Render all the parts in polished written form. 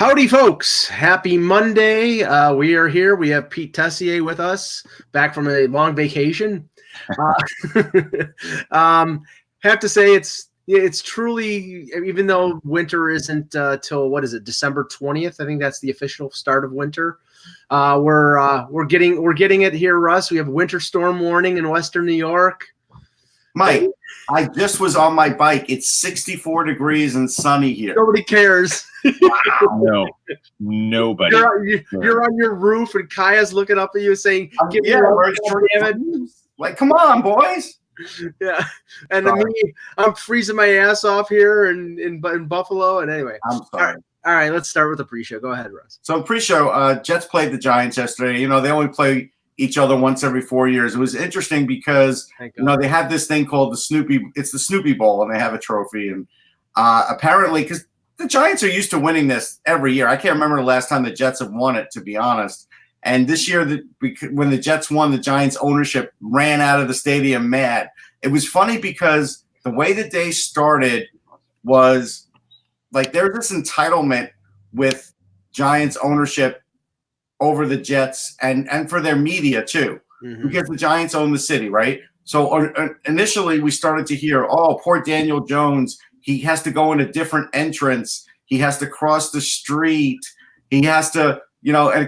Howdy, folks. Happy Monday. We are here. We have Pete Tessier with us, back from a long vacation. Have to say it's truly, even though winter isn't till, what is it, December 20th? I think that's the official start of winter. We're getting it here, Russ. We have winter storm warning in Western New York. Mike, I just was on my bike. It's 64 degrees and sunny here. Nobody cares. Wow. No, nobody. You're on your roof, and Kaya's looking up at you saying, like, come on, boys. Yeah, and I'm freezing my ass off here in Buffalo. And anyway, I'm sorry. All right, let's start with the pre-show. Go ahead, Russ. So pre-show, Jets played the Giants yesterday. You know, they only play each other once every 4 years. It was interesting because they have this thing called the Snoopy Bowl, and they have a trophy. And apparently, because the Giants are used to winning this every year. I can't remember the last time the Jets have won it, to be honest. And this year, when the Jets won, the Giants ownership ran out of the stadium mad. It was funny because the way the day started was like there's this entitlement with Giants ownership over the Jets and for their media too, because the Giants own the city, right? So initially we started to hear, oh, poor Daniel Jones. He has to go in a different entrance. He has to cross the street. He has to,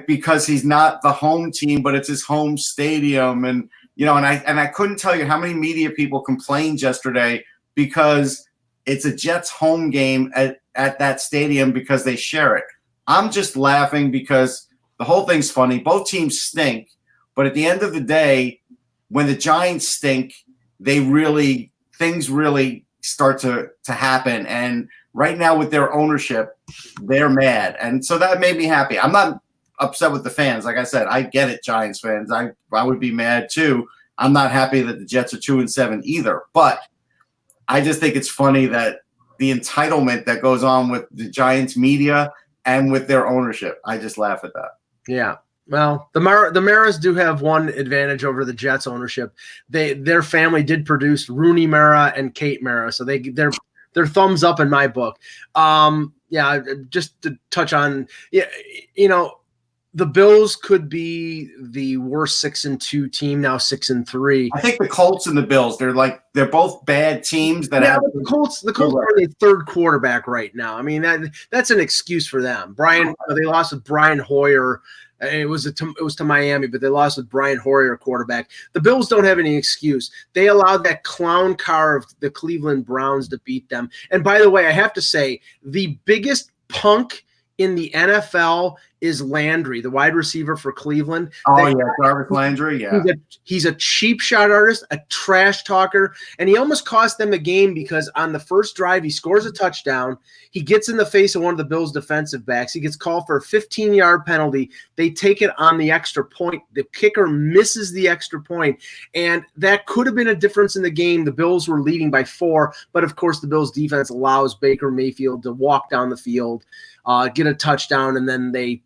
because he's not the home team, but it's his home stadium. And, and I couldn't tell you how many media people complained yesterday because it's a Jets home game at that stadium because they share it. I'm just laughing because the whole thing's funny. Both teams stink, but at the end of the day, when the Giants stink, things really start to happen. And right now with their ownership, they're mad. And so that made me happy. I'm not upset with the fans. Like I said, I get it, Giants fans. I would be mad too. I'm not happy that the Jets are 2-7 either. But I just think it's funny that the entitlement that goes on with the Giants media and with their ownership. I just laugh at that. Yeah. Well, the Maras do have one advantage over the Jets ownership. Their family did produce Rooney Mara and Kate Mara, so they're thumbs up in my book. Yeah, just to touch on, the Bills could be the worst 6-2 team, now 6-3. I think the Colts and the Bills, they're both bad teams that have the Colts are the third quarterback right now. I mean, that's an excuse for them. They lost with Brian Hoyer. It was to Miami, but they lost with Brian Hoyer, quarterback. The Bills don't have any excuse. They allowed that clown car of the Cleveland Browns to beat them. And by the way, I have to say, the biggest punk in the NFL is Landry, the wide receiver for Cleveland. Jarvis Landry, yeah. He's a cheap shot artist, a trash talker, and he almost cost them the game because on the first drive, he scores a touchdown. He gets in the face of one of the Bills' defensive backs. He gets called for a 15-yard penalty. They take it on the extra point. The kicker misses the extra point, and that could have been a difference in the game. The Bills were leading by 4, but of course the Bills' defense allows Baker Mayfield to walk down the field, get a touchdown, and then they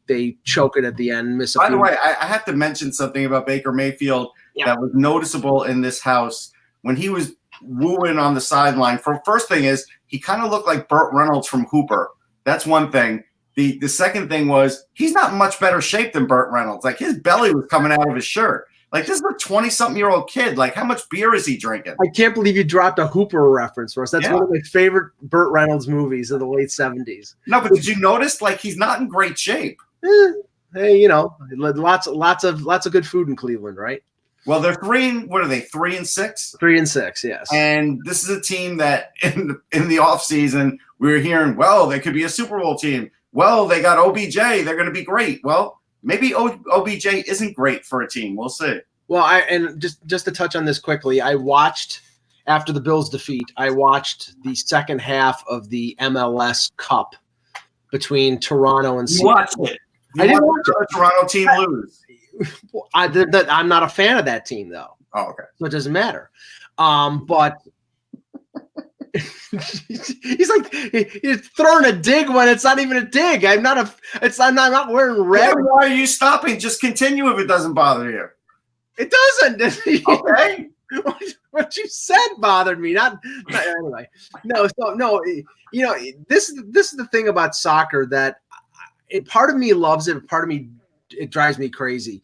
choke it at the end. By the way, I have to mention something about Baker Mayfield that was noticeable in this house when he was wooing on the sideline. First thing is he kind of looked like Burt Reynolds from Hooper. That's one thing. The second thing was he's not in much better shape than Burt Reynolds. Like his belly was coming out of his shirt. Like this is a 20-something-year-old kid. Like how much beer is he drinking? I can't believe you dropped a Hooper reference for us. That's one of my favorite Burt Reynolds movies of the late 70s. No, but did you notice like he's not in great shape? Hey, lots of good food in Cleveland, right? Well, they're 3-6? 3-6, yes. And this is a team that in the offseason we were hearing, well, they could be a Super Bowl team. Well, they got OBJ. They're going to be great. Well, maybe OBJ isn't great for a team. We'll see. Well, and just to touch on this quickly, I watched after the Bills' defeat. I watched the second half of the MLS Cup between Toronto and Seattle. You watched it. I didn't watch the Toronto team lose. I'm not a fan of that team, though. Oh, okay. So it doesn't matter. But he's like he's throwing a dig when it's not even a dig. I'm not wearing red. Why are you stopping? Just continue if it doesn't bother you. It doesn't. Okay. What you said bothered me. Not anyway. No. This is the thing about soccer that part of me loves it. Part of me, it drives me crazy.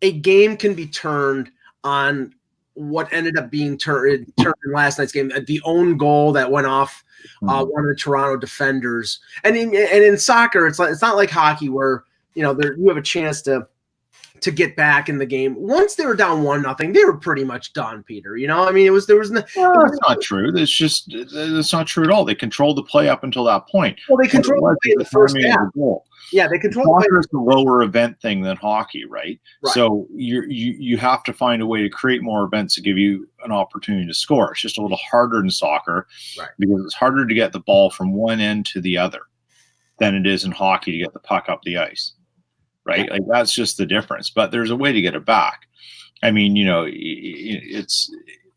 A game can be turned on what ended up being turned in last night's game. The own goal that went off one of the Toronto defenders. And in soccer, it's not like hockey where you have a chance to get back in the game. Once they were down 1-0, they were pretty much done, Peter. I mean, that's not true. That's not true at all. They controlled the play up until that point. Well, they controlled the play in the first half. Yeah, they control the play. Soccer is a lower event thing than hockey, right? So you have to find a way to create more events to give you an opportunity to score. It's just a little harder in soccer, because it's harder to get the ball from one end to the other than it is in hockey to get the puck up the ice. Right? Like that's just the difference. But there's a way to get it back. I mean,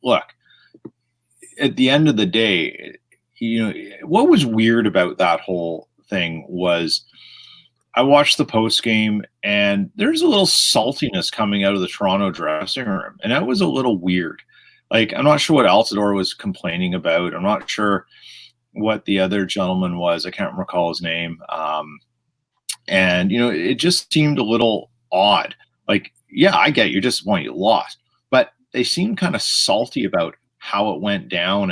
look, at the end of the day, what was weird about that whole thing was I watched the post game and there's a little saltiness coming out of the Toronto dressing room. And that was a little weird. Like, I'm not sure what Altidore was complaining about. I'm not sure what the other gentleman was. I can't recall his name. And, it just seemed a little odd. Like, yeah, I get you're disappointed you lost, but they seemed kind of salty about how it went down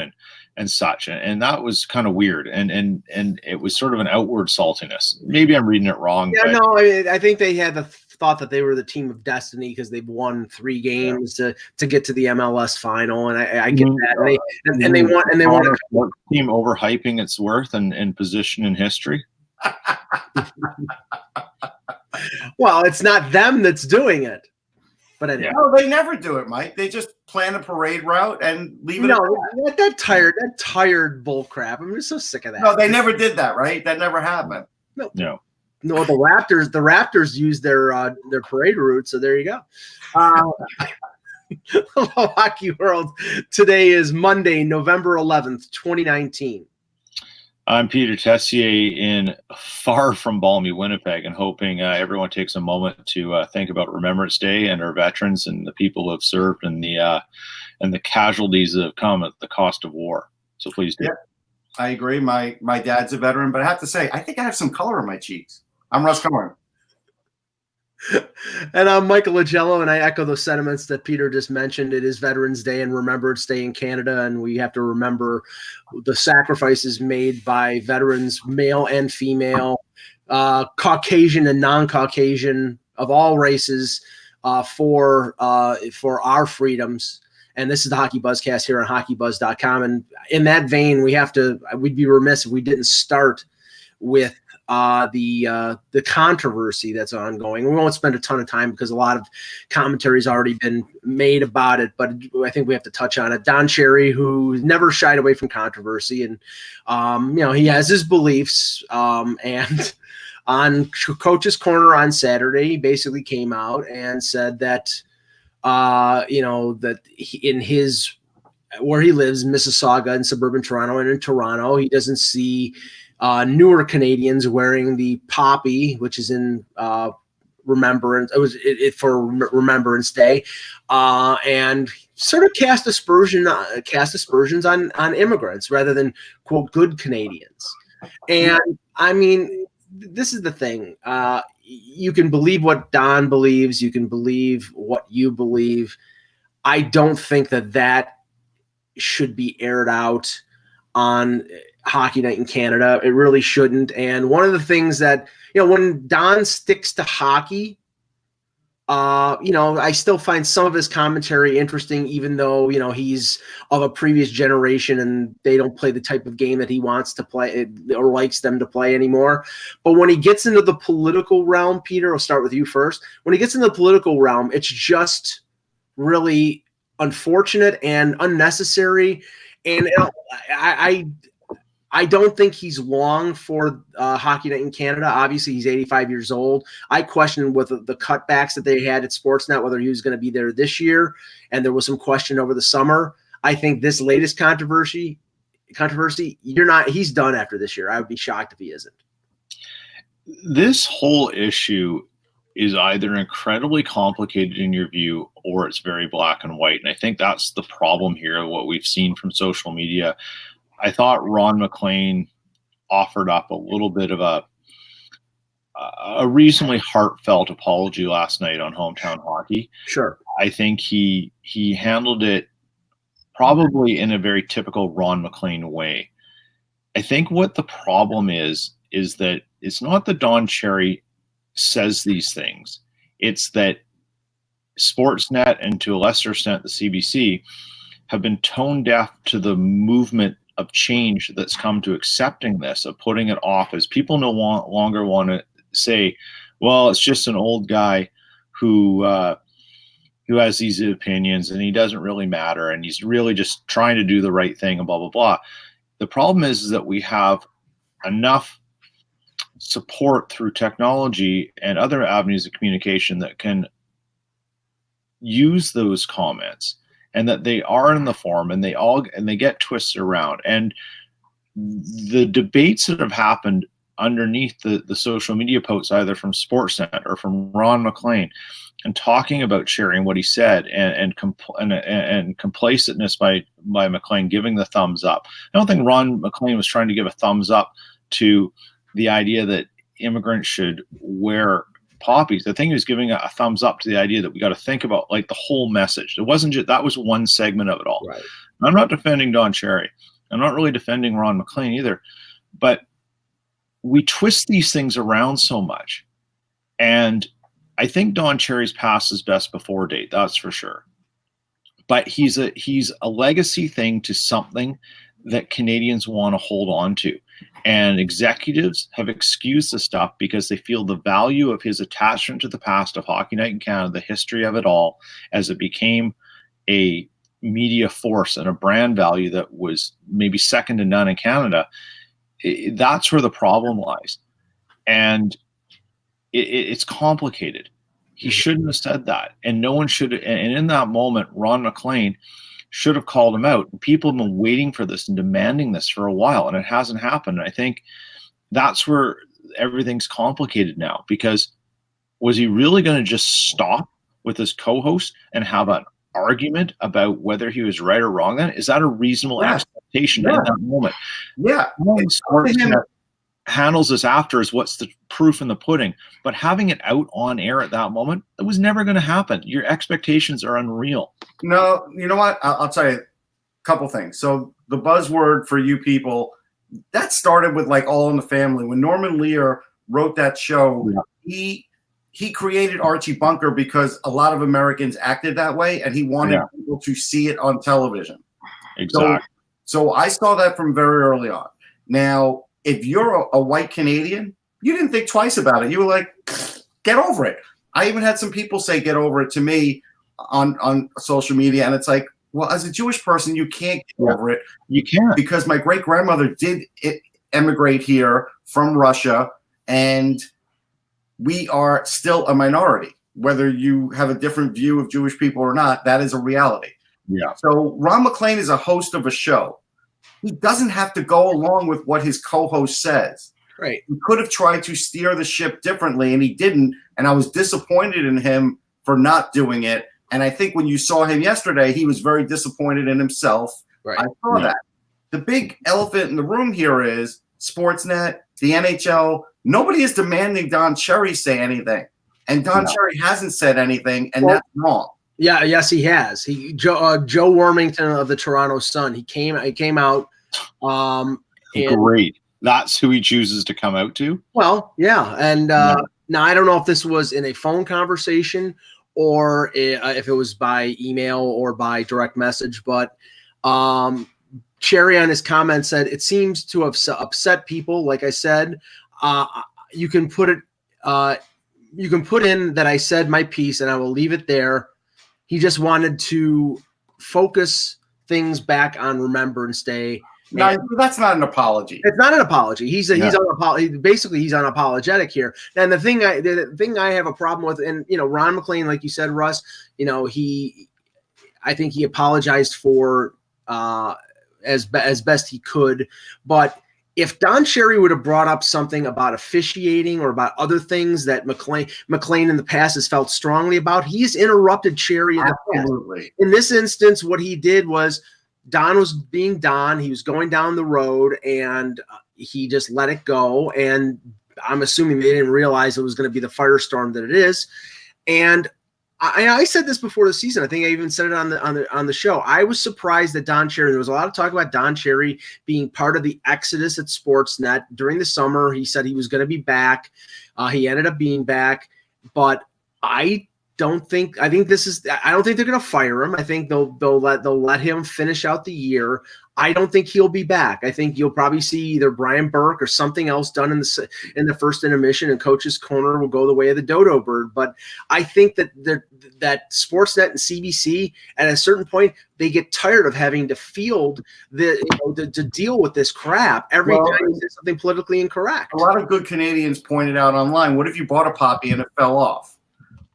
and such. And that was kind of weird. And it was sort of an outward saltiness. Maybe I'm reading it wrong. Yeah, no, I think they had the thought that they were the team of destiny because they've won 3 games to get to the MLS final. And I get that. And they want a team overhyping its worth and position in history. Well, it's not them that's doing it, but anyway. No, they never do it, Mike. They just plan a parade route and leave it. That tired bull crap. I'm just so sick of that. No, they never did that, right? That never happened. No. The Raptors use their parade route, so there you go. Hello, Hockey World. Today is Monday, November 11th, 2019. I'm Peter Tessier in far from balmy Winnipeg, and hoping everyone takes a moment to think about Remembrance Day and our veterans and the people who have served and the casualties that have come at the cost of war. So please do. Yeah, I agree. My dad's a veteran, but I have to say, I think I have some color in my cheeks. I'm Russ Cohen. And I'm Michael Agello, and I echo those sentiments that Peter just mentioned. It is Veterans Day and Remembrance Day in Canada, and we have to remember the sacrifices made by veterans, male and female, Caucasian and non-Caucasian, of all races, for our freedoms. And this is the Hockey Buzzcast here on HockeyBuzz.com. And in that vein, we'd be remiss if we didn't start with the controversy that's ongoing. We won't spend a ton of time because a lot of commentary has already been made about it, but I think we have to touch on it. Don Cherry, who never shied away from controversy, and he has his beliefs. And on Coach's Corner on Saturday, he basically came out and said that that in his where he lives, Mississauga in suburban Toronto and in Toronto, he doesn't see newer Canadians wearing the poppy, which is in remembrance. It was for Remembrance Day, and sort of cast aspersions on immigrants rather than quote good Canadians. And I mean, this is the thing. You can believe what Don believes. You can believe what you believe. I don't think that should be aired out on Hockey Night in Canada. It really shouldn't. And one of the things that, when Don sticks to hockey, I still find some of his commentary interesting, even though, he's of a previous generation and they don't play the type of game that he wants to play or likes them to play anymore. But when he gets into the political realm, Peter, I'll start with you first. When he gets into the political realm, it's just really unfortunate and unnecessary. And I don't think he's long for Hockey Night in Canada. Obviously, he's 85 years old. I question with the cutbacks that they had at Sportsnet whether he was going to be there this year, and there was some question over the summer. I think this latest controversy, he's done after this year. I would be shocked if he isn't. This whole issue is either incredibly complicated in your view or it's very black and white. And I think that's the problem here, what we've seen from social media. I thought Ron MacLean offered up a little bit of a reasonably heartfelt apology last night on Hometown Hockey. Sure. I think he handled it probably in a very typical Ron MacLean way. I think what the problem is that it's not that Don Cherry says these things. It's that Sportsnet and to a lesser extent the CBC have been tone deaf to the movement of change that's come to accepting this, of putting it off, as people no longer want to say, well, it's just an old guy who has these opinions and he doesn't really matter and he's really just trying to do the right thing and blah, blah, blah. The problem is that we have enough support through technology and other avenues of communication that can use those comments, and that they are in the form and they get twisted around. And the debates that have happened underneath the social media posts, either from Sportsnet or from Ron MacLean, and talking about sharing what he said and complacentness by MacLean giving the thumbs up. I don't think Ron MacLean was trying to give a thumbs up to the idea that immigrants should wear poppies. I think he was giving a thumbs up to the idea that we got to think about like the whole message. It wasn't just, that was one segment of it all. Right. I'm not defending Don Cherry. I'm not really defending Ron MacLean either, but we twist these things around so much. And I think Don Cherry's past his best before date. That's for sure. But he's a legacy thing to something that Canadians want to hold on to. And executives have excused the stuff because they feel the value of his attachment to the past of Hockey Night in Canada, the history of it all, as it became a media force and a brand value that was maybe second to none in Canada. That's where the problem lies. And it's complicated. He shouldn't have said that. And no one should. And in that moment, Ron MacLean should have called him out. And people have been waiting for this and demanding this for a while, and it hasn't happened. And I think that's where everything's complicated now, because was he really going to just stop with his co-host and have an argument about whether he was right or wrong then? Is that a reasonable expectation in that moment? Yeah. Handles this after is what's the proof in the pudding. But having it out on air at that moment, it was never going to happen. Your expectations are unreal. No, you know what? I'll tell you a couple things. So the buzzword for you people, that started with like All in the Family. When Norman Lear wrote that show, he created Archie Bunker because a lot of Americans acted that way, and he wanted people to see it on television. Exactly. So I saw that from very early on. Now, if you're a white Canadian, you didn't think twice about it. You were like, get over it. I even had some people say get over it to me on social media. And it's like, well, as a Jewish person, you can't get over it. You can't. Because my great-grandmother did emigrate here from Russia, and we are still a minority. Whether you have a different view of Jewish people or not, that is a reality. Yeah. So Ron MacLean is a host of a show. He doesn't have to go along with what his co-host says. Right. He could have tried to steer the ship differently, and he didn't. And I was disappointed in him for not doing it. And I think when you saw him yesterday, he was very disappointed in himself. Right. I saw that. The big elephant in the room here is Sportsnet, the NHL. Nobody is demanding Don Cherry say anything. And Don Cherry hasn't said anything, and that's wrong. Yeah, yes, he has. Joe Warmington of the Toronto Sun. He came out. Great. That's who he chooses to come out to. Well, yeah, and now I don't know if this was in a phone conversation or if it was by email or by direct message, but Cherry on his comment said it seems to have upset people. Like I said, you can put it. You can put in that I said my piece, and I will leave it there. He just wanted to focus things back on Remembrance Day. No, that's not an apology. It's not an apology. He's basically he's unapologetic here. And the thing I have a problem with, and Ron MacLean, like you said, Russ, I think he apologized for as best he could, but if Don Cherry would have brought up something about officiating or about other things that MacLean in the past has felt strongly about, he's interrupted Cherry in the past. In this instance, what he did was Don was being Don. He was going down the road, and he just let it go. And I'm assuming they didn't realize it was going to be the firestorm that it is. And I said this before the season. I think I even said it on the show. I was surprised that Don Cherry. There was a lot of talk about Don Cherry being part of the exodus at Sportsnet during the summer. He said he was going to be back. He ended up being back, but I don't think they're going to fire him. I think they'll let him finish out the year. I don't think he'll be back. I think you'll probably see either Brian Burke or something else done in the first intermission, and Coach's Corner will go the way of the dodo bird. But I think that Sportsnet and CBC at a certain point, they get tired of having to field to deal with this crap every time you say something politically incorrect. A lot of good Canadians pointed out online, what if you bought a poppy and it fell off?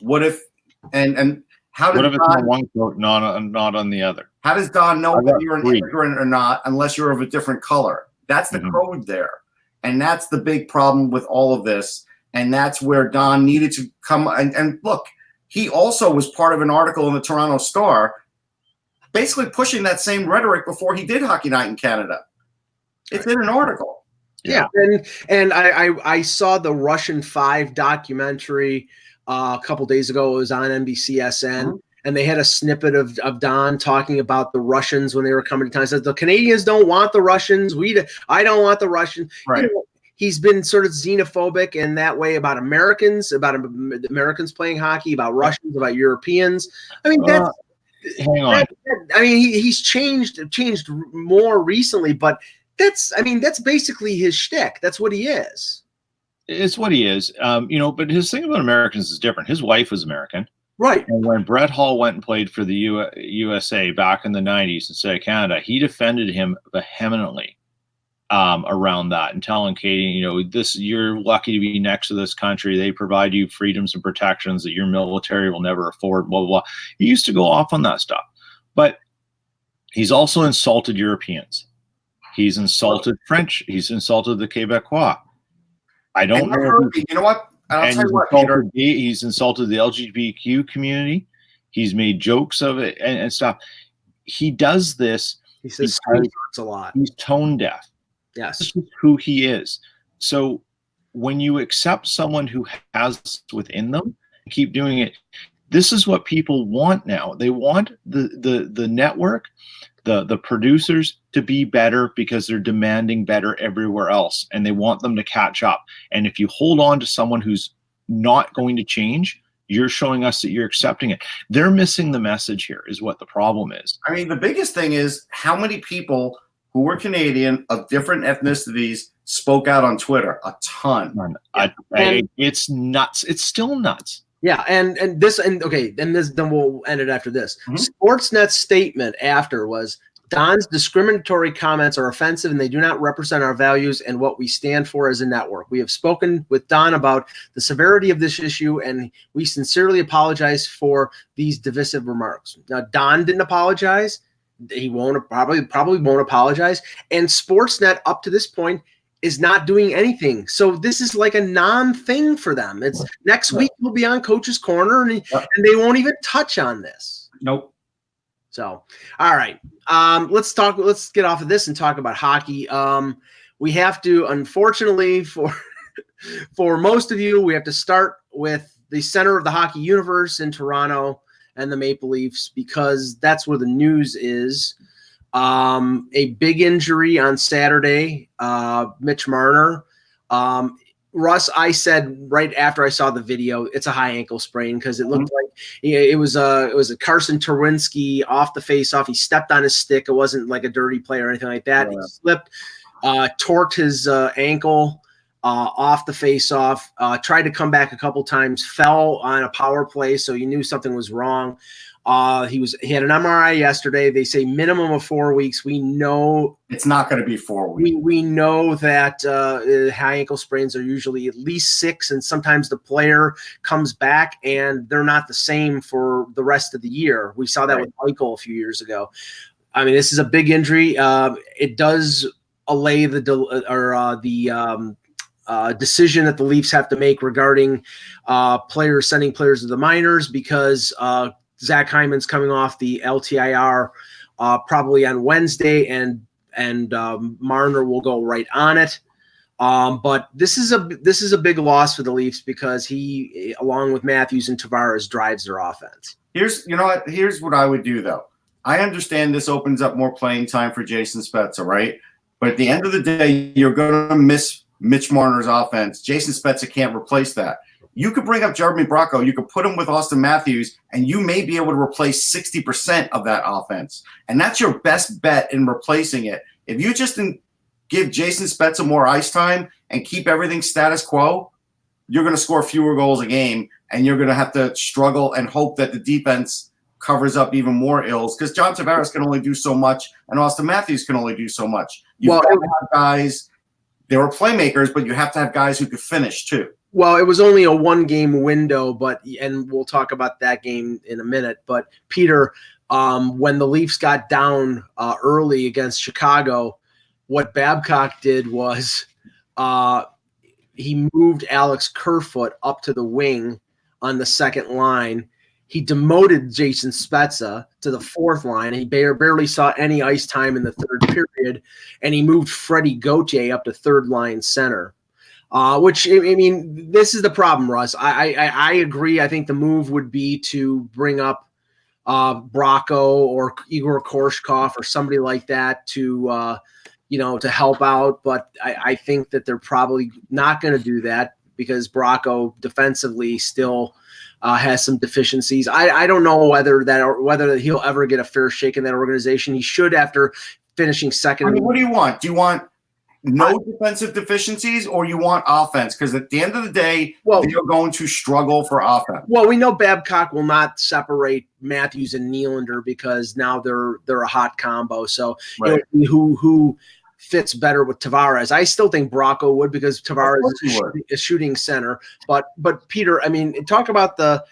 What if and how did it's on one coat, not on the other? How does Don know whether you're an immigrant or not unless you're of a different color? That's the code there. And that's the big problem with all of this. And that's where Don needed to come. And look, he also was part of an article in the Toronto Star basically pushing that same rhetoric before he did Hockey Night in Canada. It's in an article. Yeah. And I saw the Russian 5 documentary a couple days ago. It was on NBCSN. And they had a snippet of Don talking about the Russians when they were coming to town. He said, the Canadians don't want the Russians. I don't want the Russians. Right. You know, he's been sort of xenophobic in that way about Americans, about Americans playing hockey, about Russians, about Europeans. I mean, hang on. He's changed more recently, but that's basically his shtick. That's what he is. It's what he is. But his thing about Americans is different. His wife was American. Right. And when Brett Hull went and played for the USA back in the 90s instead of Canada, he defended him vehemently around that and telling Katie, you're lucky to be next to this country. They provide you freedoms and protections that your military will never afford, blah, blah, blah. He used to go off on that stuff. But he's also insulted Europeans. He's insulted French. He's insulted the Quebecois. I don't know. You know what? I'll tell you what, Peter. He's insulted the LGBTQ community. He's made jokes of it and stuff. He does this. He says a lot. He's tone deaf. Yes. This is who he is. So when you accept someone who has within them, keep doing it. This is what people want now. They want the network, the producers to be better because they're demanding better everywhere else, and they want them to catch up. And if you hold on to someone who's not going to change, you're showing us that you're accepting it. They're missing the message here is what the problem is. I mean, the biggest thing is how many people who were Canadian of different ethnicities spoke out on Twitter. A ton. It's nuts. It's still nuts. Yeah, then we'll end it after this. Sportsnet's statement after was, Don's discriminatory comments are offensive and they do not represent our values and what we stand for as a network. We have spoken with Don about the severity of this issue and we sincerely apologize for these divisive remarks. Now, Don didn't apologize. He probably won't apologize. And Sportsnet up to this point is not doing anything. So this is like a non-thing for them. It's next week we'll be on Coach's Corner and they won't even touch on this. Nope. So, all right. Let's get off of this and talk about hockey. We have to, unfortunately, for most of you, we have to start with the center of the hockey universe in Toronto and the Maple Leafs, because that's where the news is. A big injury on Saturday, Mitch Marner. Russ, I said right after I saw the video, it's a high ankle sprain because it looked like it was a Carson Terwinski off the face-off. He stepped on his stick. It wasn't like a dirty play or anything like that. Yeah. He slipped, torqued his ankle off the face-off, tried to come back a couple times, fell on a power play, so you knew something was wrong. He had an MRI yesterday. They say minimum of 4 weeks. We know it's not going to be 4 weeks. We know that high ankle sprains are usually at least 6, and sometimes the player comes back and they're not the same for the rest of the year. We saw that with Michael a few years ago. I mean, this is a big injury. It does allay the decision that the Leafs have to make regarding sending players to the minors, because Zach Hyman's coming off the LTIR probably on Wednesday, and Marner will go right on it. But this is a big loss for the Leafs because he, along with Matthews and Tavares, drives their offense. Here's what I would do though. I understand this opens up more playing time for Jason Spezza, right? But at the end of the day, you're going to miss Mitch Marner's offense. Jason Spezza can't replace that. You could bring up Jeremy Bracco. You could put him with Austin Matthews, and you may be able to replace 60% of that offense. And that's your best bet in replacing it. If you just give Jason Spezza more ice time and keep everything status quo, you're going to score fewer goals a game, and you're going to have to struggle and hope that the defense covers up even more ills because John Tavares can only do so much, and Austin Matthews can only do so much. You've got to have guys. They were playmakers, but you have to have guys who could finish too. Well, it was only a one-game window, and we'll talk about that game in a minute. But Peter, when the Leafs got down early against Chicago, what Babcock did was he moved Alex Kerfoot up to the wing on the second line. He demoted Jason Spezza to the fourth line. He barely saw any ice time in the third period, and he moved Freddie Gauthier up to third line center. Which, I mean, this is the problem, Russ. I agree. I think the move would be to bring up Bracco or Igor Korshkov or somebody like that to help out. But I think that they're probably not going to do that because Bracco defensively still has some deficiencies. I don't know whether he'll ever get a fair shake in that organization. He should after finishing second. I mean, what do you want? Do you want no defensive deficiencies, or you want offense? Because at the end of the day, they're going to struggle for offense. Well, we know Babcock will not separate Matthews and Nylander because now they're a hot combo. So right. Who fits better with Tavares? I still think Bracco would because Tavares is shooting center. But Peter, I mean, talk about the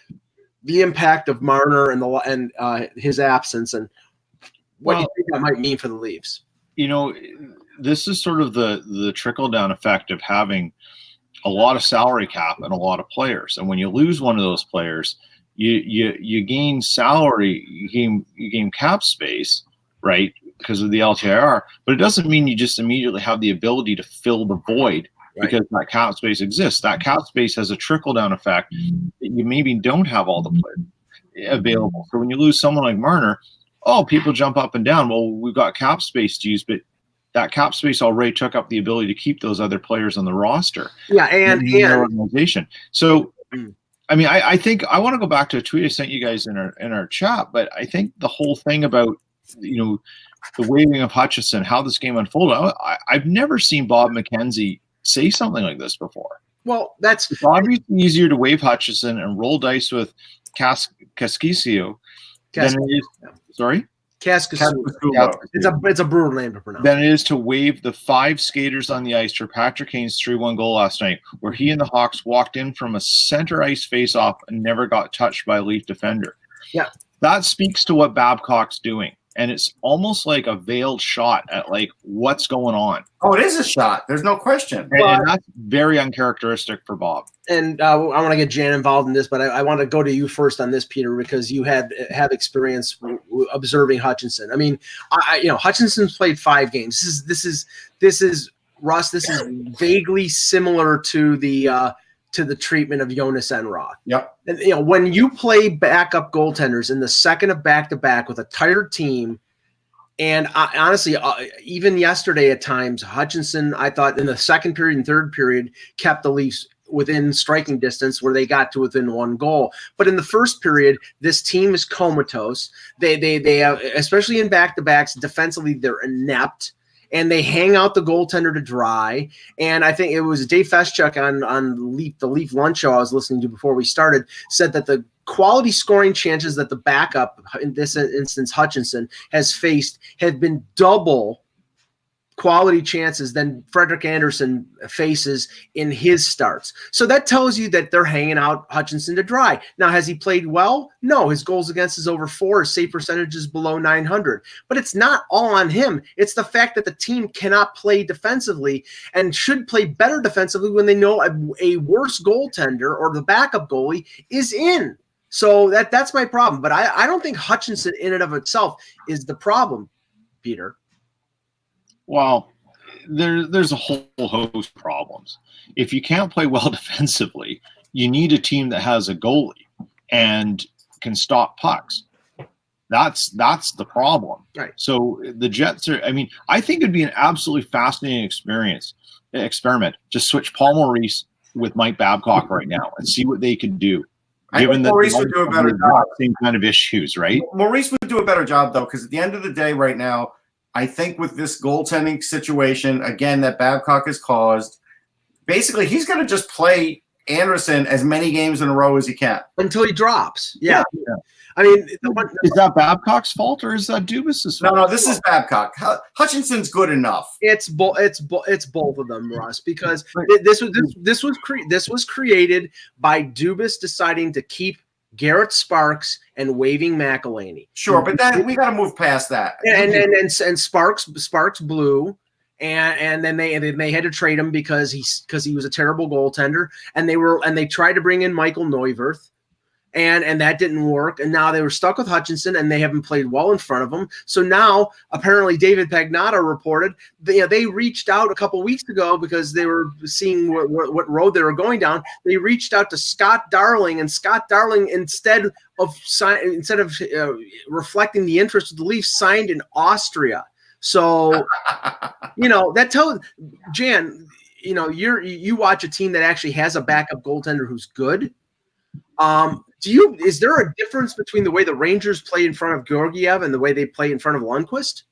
impact of Marner and his absence and what do you think that might mean for the Leafs? This is sort of the trickle-down effect of having a lot of salary cap and a lot of players. And when you lose one of those players, you gain salary, you gain cap space, right, because of the LTIR. But it doesn't mean you just immediately have the ability to fill the void because that cap space exists. That cap space has a trickle-down effect that you maybe don't have all the players available. So when you lose someone like Marner, people jump up and down. Well, we've got cap space to use, but that cap space already took up the ability to keep those other players on the roster. Yeah, and the organization. So, I mean, I think I want to go back to a tweet I sent you guys in our chat, but I think the whole thing about the waiving of Hutchison, how this game unfolded, I've never seen Bob McKenzie say something like this before. Well, it's obviously easier to waive Hutchison and roll dice with Cascisio than it is. Sorry. Kaskisuo. It's a brutal name to pronounce. Than it is to waive the 5 skaters on the ice for Patrick Kane's 3-1 goal last night, where he and the Hawks walked in from a center ice face-off and never got touched by a Leaf defender. Yeah, that speaks to what Babcock's doing, and it's almost like a veiled shot at like what's going on. Oh, it is a shot. There's no question. And that's very uncharacteristic for Bob. And I want to get Jan involved in this, but I want to go to you first on this, Peter, because you have experience observing Hutchinson. I mean, Hutchinson's played 5 games. This is Russ. This is vaguely similar to the treatment of Jonas Enroth. Yep. And when you play backup goaltenders in the second of back-to-back with a tired team, and honestly, even yesterday at times, Hutchinson, I thought in the second period and third period, kept the Leafs within striking distance where they got to within 1 goal. But in the first period, this team is comatose. They have, especially in back-to-backs, defensively, they're inept. And they hang out the goaltender to dry. And I think it was Dave Feschuk on the Leaf Lunch show I was listening to before we started said that the quality scoring chances that the backup, in this instance Hutchinson, has faced have been double quality chances than Frederik Andersen faces in his starts. So that tells you that they're hanging out Hutchinson to dry. Now, has he played well? No, his goals against is over 4, his save percentage is below 900. But it's not all on him. It's the fact that the team cannot play defensively and should play better defensively when they know a worse goaltender or the backup goalie is in. So that's my problem. But I don't think Hutchinson in and of itself is the problem, Peter. Well, there's a whole host of problems. If you can't play well defensively, you need a team that has a goalie and can stop pucks. That's the problem. Right. So the Jets are, I think it'd be an absolutely fascinating experiment. Just switch Paul Maurice with Mike Babcock right now and see what they can do. Given that Maurice would do a better job. Same kind of issues, right? Maurice would do a better job, though, because at the end of the day right now, I think with this goaltending situation, again, that Babcock has caused, basically he's going to just play Anderson as many games in a row as he can. Until he drops. Yeah. Is that Babcock's fault or is that Dubas's fault? No, this is Babcock. Hutchinson's good enough. It's both of them, Russ, because this was created by Dubas deciding to keep Garrett Sparks and waiving McElhinney. Sure, but then we got to move past that. And Sparks blew. And then they had to trade him because he was a terrible goaltender, and they tried to bring in Michael Neuwirth, and that didn't work, and now they were stuck with Hutchinson, and they haven't played well in front of him. So now apparently David Pagnotta reported they reached out a couple weeks ago because they were seeing what road they were going down. They reached out to Scott Darling, and Scott Darling instead of reflecting the interest of the Leafs signed in Austria. So, that tells Jan, you watch a team that actually has a backup goaltender who's good. Is there a difference between the way the Rangers play in front of Georgiev and the way they play in front of Lundqvist?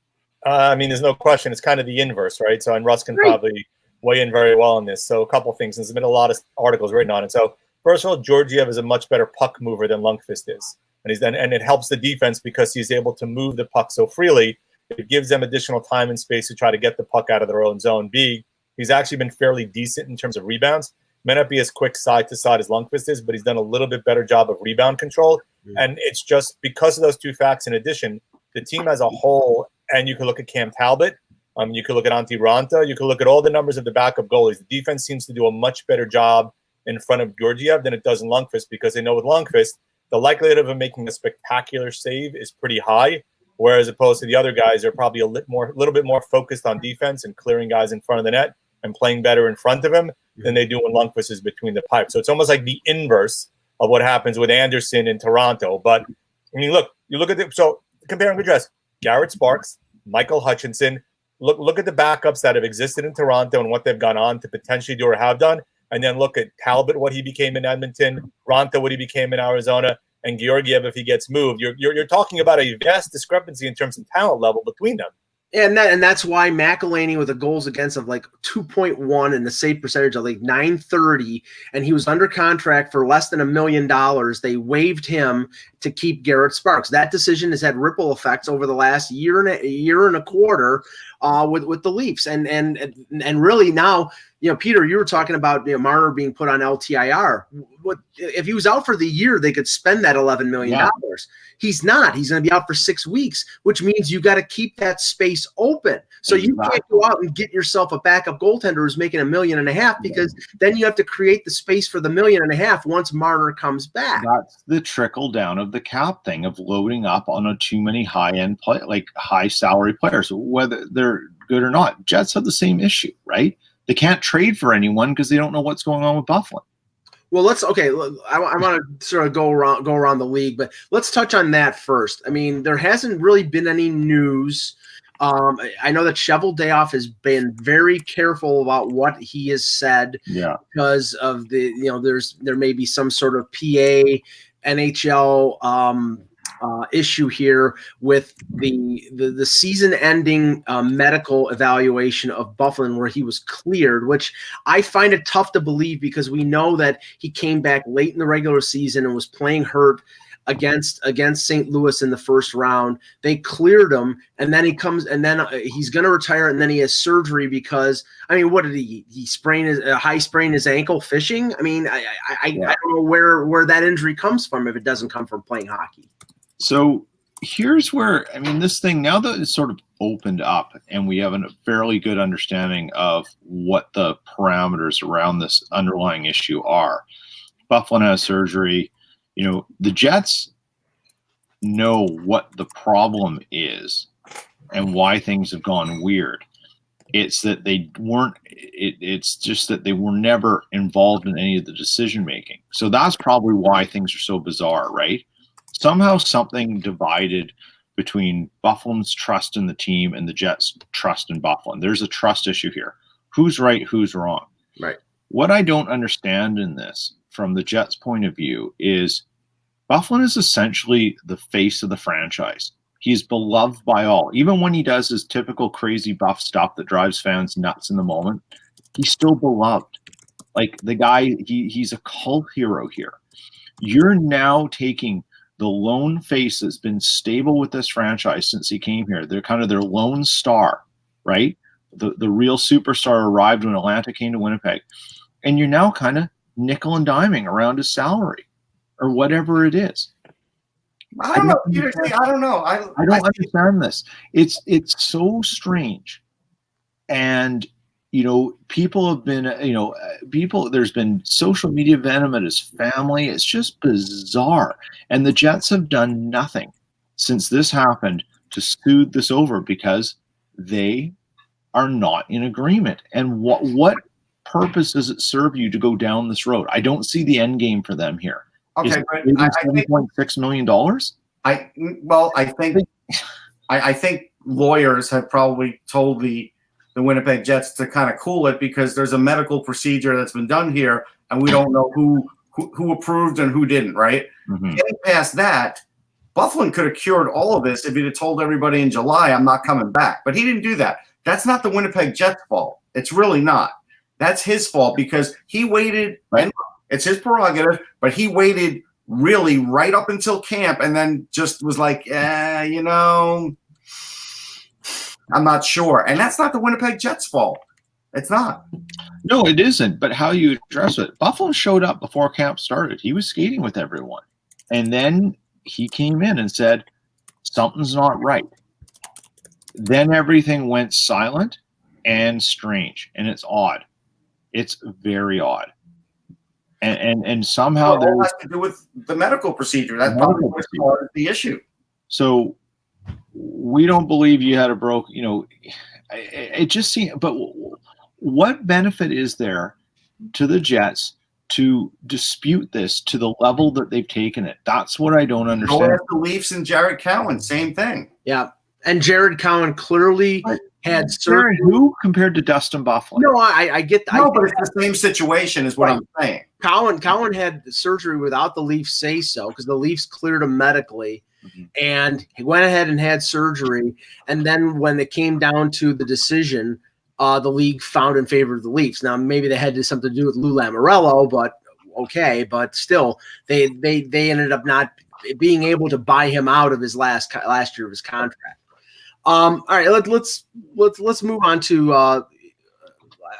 There's no question. It's kind of the inverse, right? So, and Russ can probably weigh in very well on this. So, a couple of things. There's been a lot of articles written on it. So, first of all, Georgiev is a much better puck mover than Lundqvist is, and it helps the defense because he's able to move the puck so freely. It gives them additional time and space to try to get the puck out of their own zone. B, he's actually been fairly decent in terms of rebounds. May not be as quick side to side as Lundqvist is, but he's done a little bit better job of rebound control. Mm-hmm. And it's just because of those two facts. In addition, the team as a whole, and you can look at Cam Talbot, you can look at Antti Ranta, you can look at all the numbers of the backup goalies. The defense seems to do a much better job in front of Georgiev than it does in Lundqvist because they know with Lundqvist, the likelihood of him making a spectacular save is pretty high. Whereas opposed to the other guys are probably a little bit more focused on defense and clearing guys in front of the net and playing better in front of him than they do when Lundqvist is between the pipes. So it's almost like the inverse of what happens with Anderson in Toronto. But you look at so compare and contrast Garrett Sparks, Michael Hutchinson. Look at the backups that have existed in Toronto and what they've gone on to potentially do or have done, and then look at Talbot, what he became in Edmonton, Ranta, what he became in Arizona. And Georgiev, if he gets moved, you're talking about a vast discrepancy in terms of talent level between them. And that's why McElhinney with a goals against of like 2.1 and the save percentage of like 930, and he was under contract for less than $1 million. They waived him to keep Garrett Sparks. That decision has had ripple effects over the last year and a quarter with the Leafs. And really now, Peter, you were talking about Marner being put on LTIR. What if he was out for the year? They could spend that $11 million. Yeah. He's not. He's going to be out for 6 weeks, which means you got to keep that space open. So you can't go out and get yourself a backup goaltender who's making $1.5 million because then you have to create the space for the $1.5 million once Marner comes back. That's the trickle down of the cap thing of loading up on too many high-end high salary players, whether they're good or not. Jets have the same issue, right? They can't trade for anyone because they don't know what's going on with Byfuglien. Well, I want to sort of go around the league, but let's touch on that first. There hasn't really been any news. I know that Cheveldayoff has been very careful about what he has said because of there may be some sort of PA NHL issue here with the season-ending medical evaluation of Byfuglien where he was cleared, which I find it tough to believe because we know that he came back late in the regular season and was playing hurt against St. Louis in the first round. They cleared him, and then he comes, and then he's going to retire, and then he has surgery because what did he sprain his ankle fishing? I don't know where that injury comes from if it doesn't come from playing hockey. So here's where, this thing, now that it's sort of opened up and we have a fairly good understanding of what the parameters around this underlying issue are. Byfuglien has surgery. The Jets know what the problem is and why things have gone weird. It's that they weren't. It's just that they were never involved in any of the decision making. So that's probably why things are so bizarre, right? Somehow something divided between Byfuglien's trust in the team and the Jets' trust in Byfuglien. There's a trust issue here. Who's right? Who's wrong? Right. What I don't understand in this, from the Jets' point of view, is Byfuglien is essentially the face of the franchise. He's beloved by all. Even when he does his typical crazy Buff stuff that drives fans nuts in the moment, he's still beloved. Like the guy, he's a cult hero here. You're now taking the lone face that's been stable with this franchise since he came here. They're kind of their lone star, right? The real superstar arrived when Atlanta came to Winnipeg. And you're now kind of nickel and diming around his salary or whatever it is. I don't know. I don't know. I don't understand this. It's so strange. And, people have been, there's been social media venom at his family. It's just bizarre. And the Jets have done nothing since this happened to smooth this over because they are not in agreement. And what purpose does it serve you to go down this road? I don't see the end game for them here. Okay, but I think $7.6 million. I think lawyers have probably told the Winnipeg Jets to kind of cool it because there's a medical procedure that's been done here, and we don't know who approved and who didn't. Right? Mm-hmm. Getting past that, Byfuglien could have cured all of this if he'd have told everybody in July, "I'm not coming back." But he didn't do that. That's not the Winnipeg Jets' fault. It's really not. That's his fault because he waited. Right. And it's his prerogative, but he waited really right up until camp and then just was like, I'm not sure. And that's not the Winnipeg Jets' fault. It's not. No, it isn't. But how you address it, Byfuglien showed up before camp started. He was skating with everyone. And then he came in and said, something's not right. Then everything went silent and strange. And it's odd. It's very odd. And somehow it all has to do with the medical procedure. That's probably what's part of the issue. So we don't believe you had a broke. It just seems. But what benefit is there to the Jets to dispute this to the level that they've taken it? That's what I don't understand. Go ask the Leafs and Jared Cowan, same thing. Yeah, and Jared Cowan clearly had surgery. Who compared to Dustin Byfuglien? No, I get that. No, but it's the same situation is what I'm saying. Cowan had surgery without the Leafs say so because the Leafs cleared him medically, and he went ahead and had surgery. And then when it came down to the decision, the league found in favor of the Leafs. Now maybe they had something to do with Lou Lamoriello, but okay. But still, they ended up not being able to buy him out of his last year of his contract. All right, let's move on to.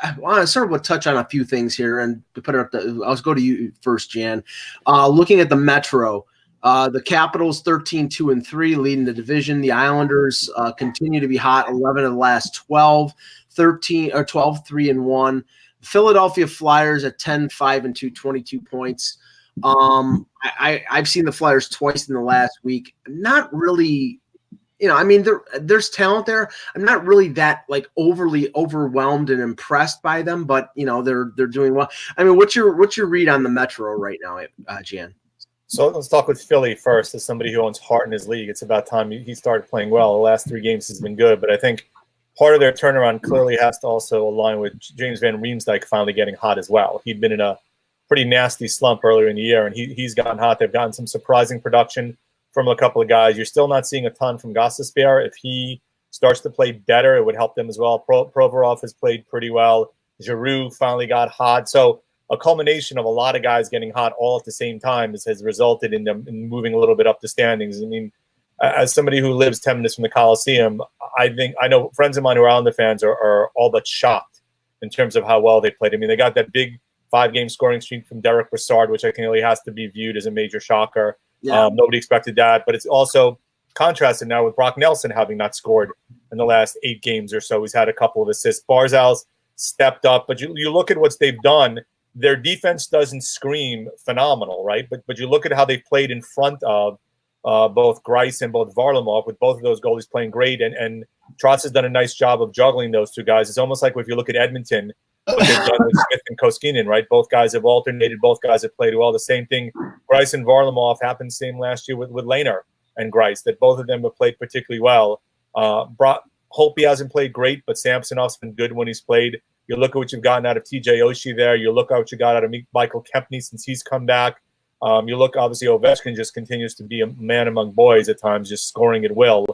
I want to sort of touch on a few things here and to put it up. I'll go to you first, Jan. Looking at the Metro, the Capitals 13-2-3 leading the division. The Islanders continue to be hot, 11 of the last 12, 12-3-1. Philadelphia Flyers at 10-5-2, 22 points. I've seen the Flyers twice in the last week. Not really. There's talent there. I'm not really that overly overwhelmed and impressed by them, but they're doing well. I mean, what's your read on the Metro right now, Jan? So let's talk with Philly first. As somebody who owns heart in his league, it's about time he started playing well. The last 3 games has been good, but I think part of their turnaround clearly has to also align with James Van Riemsdyk finally getting hot as well. He'd been in a pretty nasty slump earlier in the year, and he's gotten hot. They've gotten some surprising production from a couple of guys. You're still not seeing a ton from Gostisbehere. If he starts to play better, it would help them as well. Provorov has played pretty well. Giroux finally got hot. So a culmination of a lot of guys getting hot all at the same time has resulted in them moving a little bit up the standings. I mean, as somebody who lives 10 minutes from the Coliseum, I know friends of mine who are Islander fans are all but shocked in terms of how well they played. I mean, they got that big 5-game scoring streak from Derek Brassard, which I think really has to be viewed as a major shocker. Yeah. Nobody expected that, but it's also contrasted now with Brock Nelson having not scored in the last 8 games or so. He's had a couple of assists. Barzal's stepped up, but you look at what they've done. Their defense doesn't scream phenomenal, right? But you look at how they played in front of both Greiss and both Varlamov, with both of those goalies playing great. And Trotz has done a nice job of juggling those two guys. It's almost like if you look at Edmonton, what they've done with Smith and Koskinen, right? Both guys have alternated. Both guys have played well. The same thing, Greiss and Varlamov happened same last year with Lehner and Greiss, that both of them have played particularly well. Holtby hasn't played great, but Samsonov's been good when he's played. You look at what you've gotten out of TJ Oshie there. You look at what you got out of Michael Kempny since he's come back. You look, obviously, Ovechkin just continues to be a man among boys at times, just scoring at will.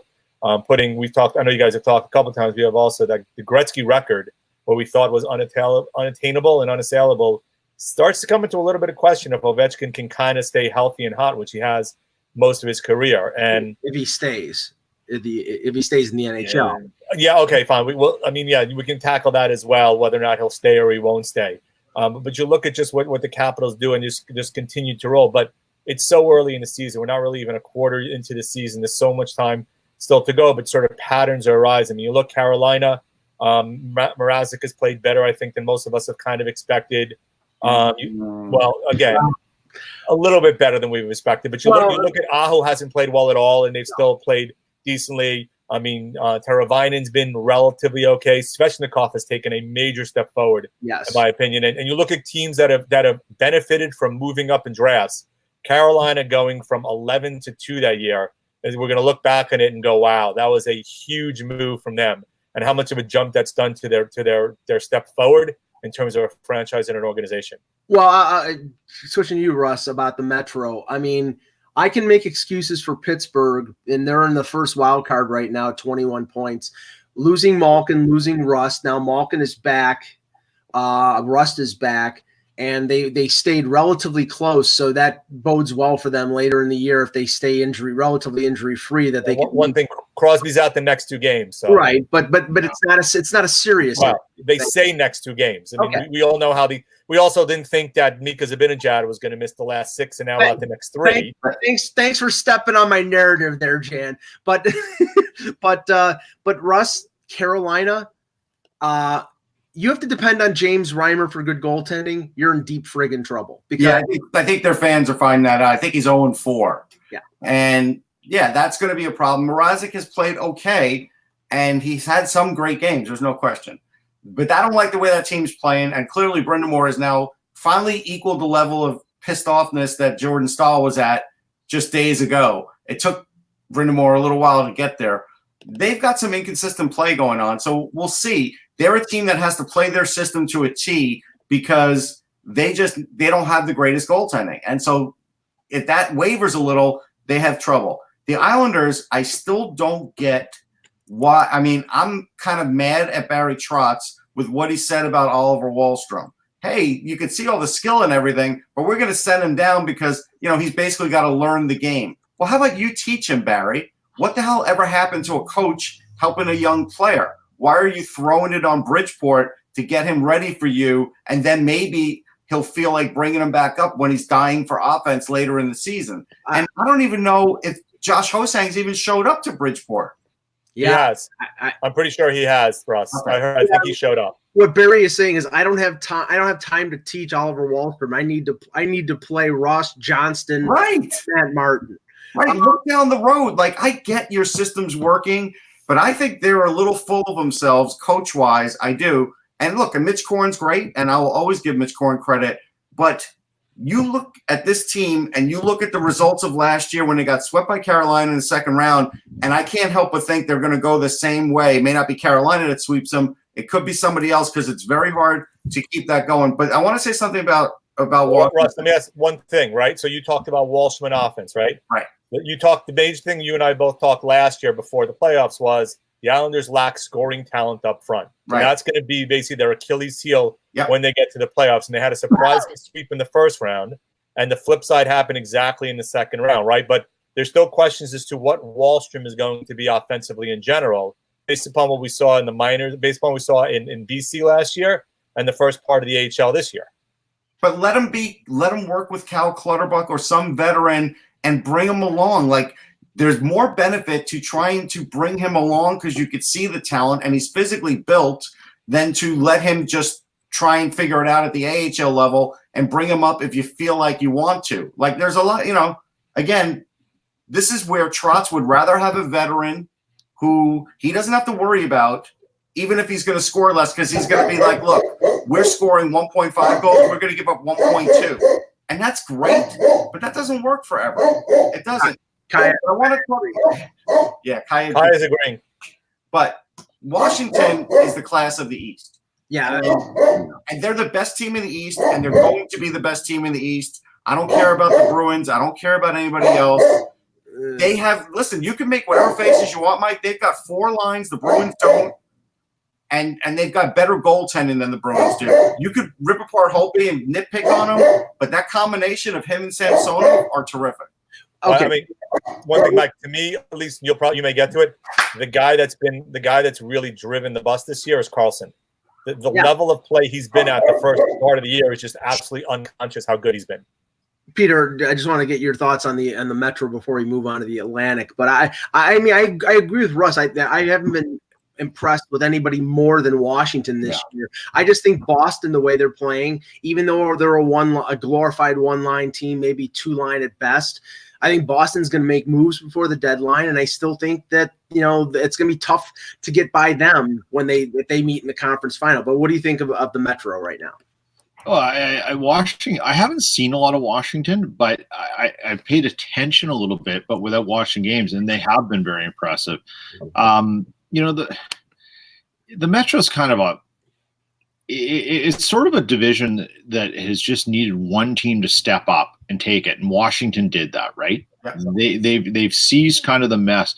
I know you guys have talked a couple times. We have also the Gretzky record, what we thought was unattainable and unassailable, starts to come into a little bit of question if Ovechkin can kind of stay healthy and hot, which he has most of his career. And if he stays in the NHL. Yeah, okay, fine. We can tackle that as well, whether or not he'll stay or he won't stay. But you look at just what the Capitals do and just continue to roll. But it's so early in the season. We're not really even a quarter into the season. There's so much time still to go, but sort of patterns are arising. You look, Carolina, Mrazek has played better, I think, than most of us have kind of expected. Again, a little bit better than we've expected. But you look at Aho hasn't played well at all, and they've still played decently. I mean, Teravainen's been relatively okay. Svechnikov has taken a major step forward, in my opinion. And you look at teams that have benefited from moving up in drafts. Carolina going from 11 to 2 that year. We're going to look back on it and go, wow, that was a huge move from them. And how much of a jump that's done to their step forward in terms of a franchise and an organization. Well, switching to you, Russ, about the Metro. I mean, I can make excuses for Pittsburgh, and they're in the first wild card right now, 21 points. Losing Malkin, losing Rust. Now Malkin is back. Rust is back. And they stayed relatively close, so that bodes well for them later in the year if they stay relatively injury-free. That they one thing, Crosby's out the next 2 games, so. Right, but it's not a serious. Well, they say next 2 games. I mean, we all know how we also didn't think that Mika Zibanejad was going to miss the last 6 and now out the next 3. Thanks for stepping on my narrative there, Jan. But Russ, Carolina, you have to depend on James Reimer for good goaltending. You're in deep friggin' trouble. Because I think their fans are finding that out. I think he's 0-4. Yeah. And, that's going to be a problem. Mrazek has played okay, and he's had some great games. There's no question. But I don't like the way that team's playing, and clearly Brind'Amour has now finally equaled the level of pissed offness that Jordan Stahl was at just days ago. It took Brind'Amour a little while to get there. They've got some inconsistent play going on, so we'll see. They're a team that has to play their system to a T because they don't have the greatest goaltending. And so if that wavers a little, they have trouble. The Islanders, I still don't get why. I mean, I'm kind of mad at Barry Trotz with what he said about Oliver Wahlstrom. Hey, you can see all the skill and everything, but we're going to send him down because, he's basically got to learn the game. Well, how about you teach him, Barry? What the hell ever happened to a coach helping a young player? Why are you throwing it on Bridgeport to get him ready for you? And then maybe he'll feel like bringing him back up when he's dying for offense later in the season. And I don't even know if Josh Hosang's even showed up to Bridgeport. He has. I'm pretty sure he has, Russ. Okay. I think he showed up. What Barry is saying is I don't have time to teach Oliver Wahlstrom. I need to play Ross Johnston, right? Matt Martin. Right. Look down the road. Like, I get your system's working. But I think they're a little full of themselves, coach-wise. I do. And look, and Mitch Korn's great, and I will always give Mitch Korn credit. But you look at this team, and you look at the results of last year when they got swept by Carolina in the second round, and I can't help but think they're going to go the same way. It may not be Carolina that sweeps them. It could be somebody else because it's very hard to keep that going. But I want to say something about Wahlstrom. Russ, let me ask one thing, right? So you talked about Wahlstrom offense, right? Right. The major thing you and I both talked last year before the playoffs was the Islanders lack scoring talent up front. Right. That's going to be basically their Achilles heel when they get to the playoffs. And they had a surprising sweep in the first round, and the flip side happened exactly in the second round, right? But there's still questions as to what Wahlstrom is going to be offensively in general, based upon what we saw in the minors, based upon what we saw in BC last year and the first part of the AHL this year. But let him work with Cal Clutterbuck or some veteran and bring him along. Like, there's more benefit to trying to bring him along because you could see the talent and he's physically built than to let him just try and figure it out at the AHL level and bring him up if you feel like you want to. Like, there's a lot, again, this is where Trotz would rather have a veteran who he doesn't have to worry about, even if he's going to score less, because he's going to be like, look, we're scoring 1.5 goals. We're going to give up 1.2. And that's great, but that doesn't work forever. It doesn't. Kaya. I want to yeah, Kaya is agreeing. But Washington is the class of the East. Yeah. And they're the best team in the East, and they're going to be the best team in the East. I don't care about the Bruins. I don't care about anybody else. They have – listen, you can make whatever faces you want, Mike. They've got 4 lines. The Bruins don't. And they've got better goaltending than the Bruins do. You could rip apart Holtby and nitpick on him, but that combination of him and Samsonov are terrific. Okay. Well, I mean, one thing, Mike, to me, at least you may get to it. The guy that's really driven the bus this year is Carlson. The level of play he's been at the first part of the year is just absolutely unconscious how good he's been. Peter, I just want to get your thoughts on the Metro before we move on to the Atlantic. But I mean, I agree with Russ. I haven't been impressed with anybody more than Washington this year. I just think Boston, the way they're playing, even though they're a glorified one-line team, maybe 2-line at best, I think Boston's going to make moves before the deadline, and I still think that it's going to be tough to get by them if they meet in the conference final. But what do you think of the Metro right now? Well, I haven't seen a lot of Washington, but I paid attention a little bit, but without watching games, and they have been very impressive. The Metro's kind of it's sort of a division that has just needed one team to step up and take it, and Washington did that, right? They've seized kind of the mess.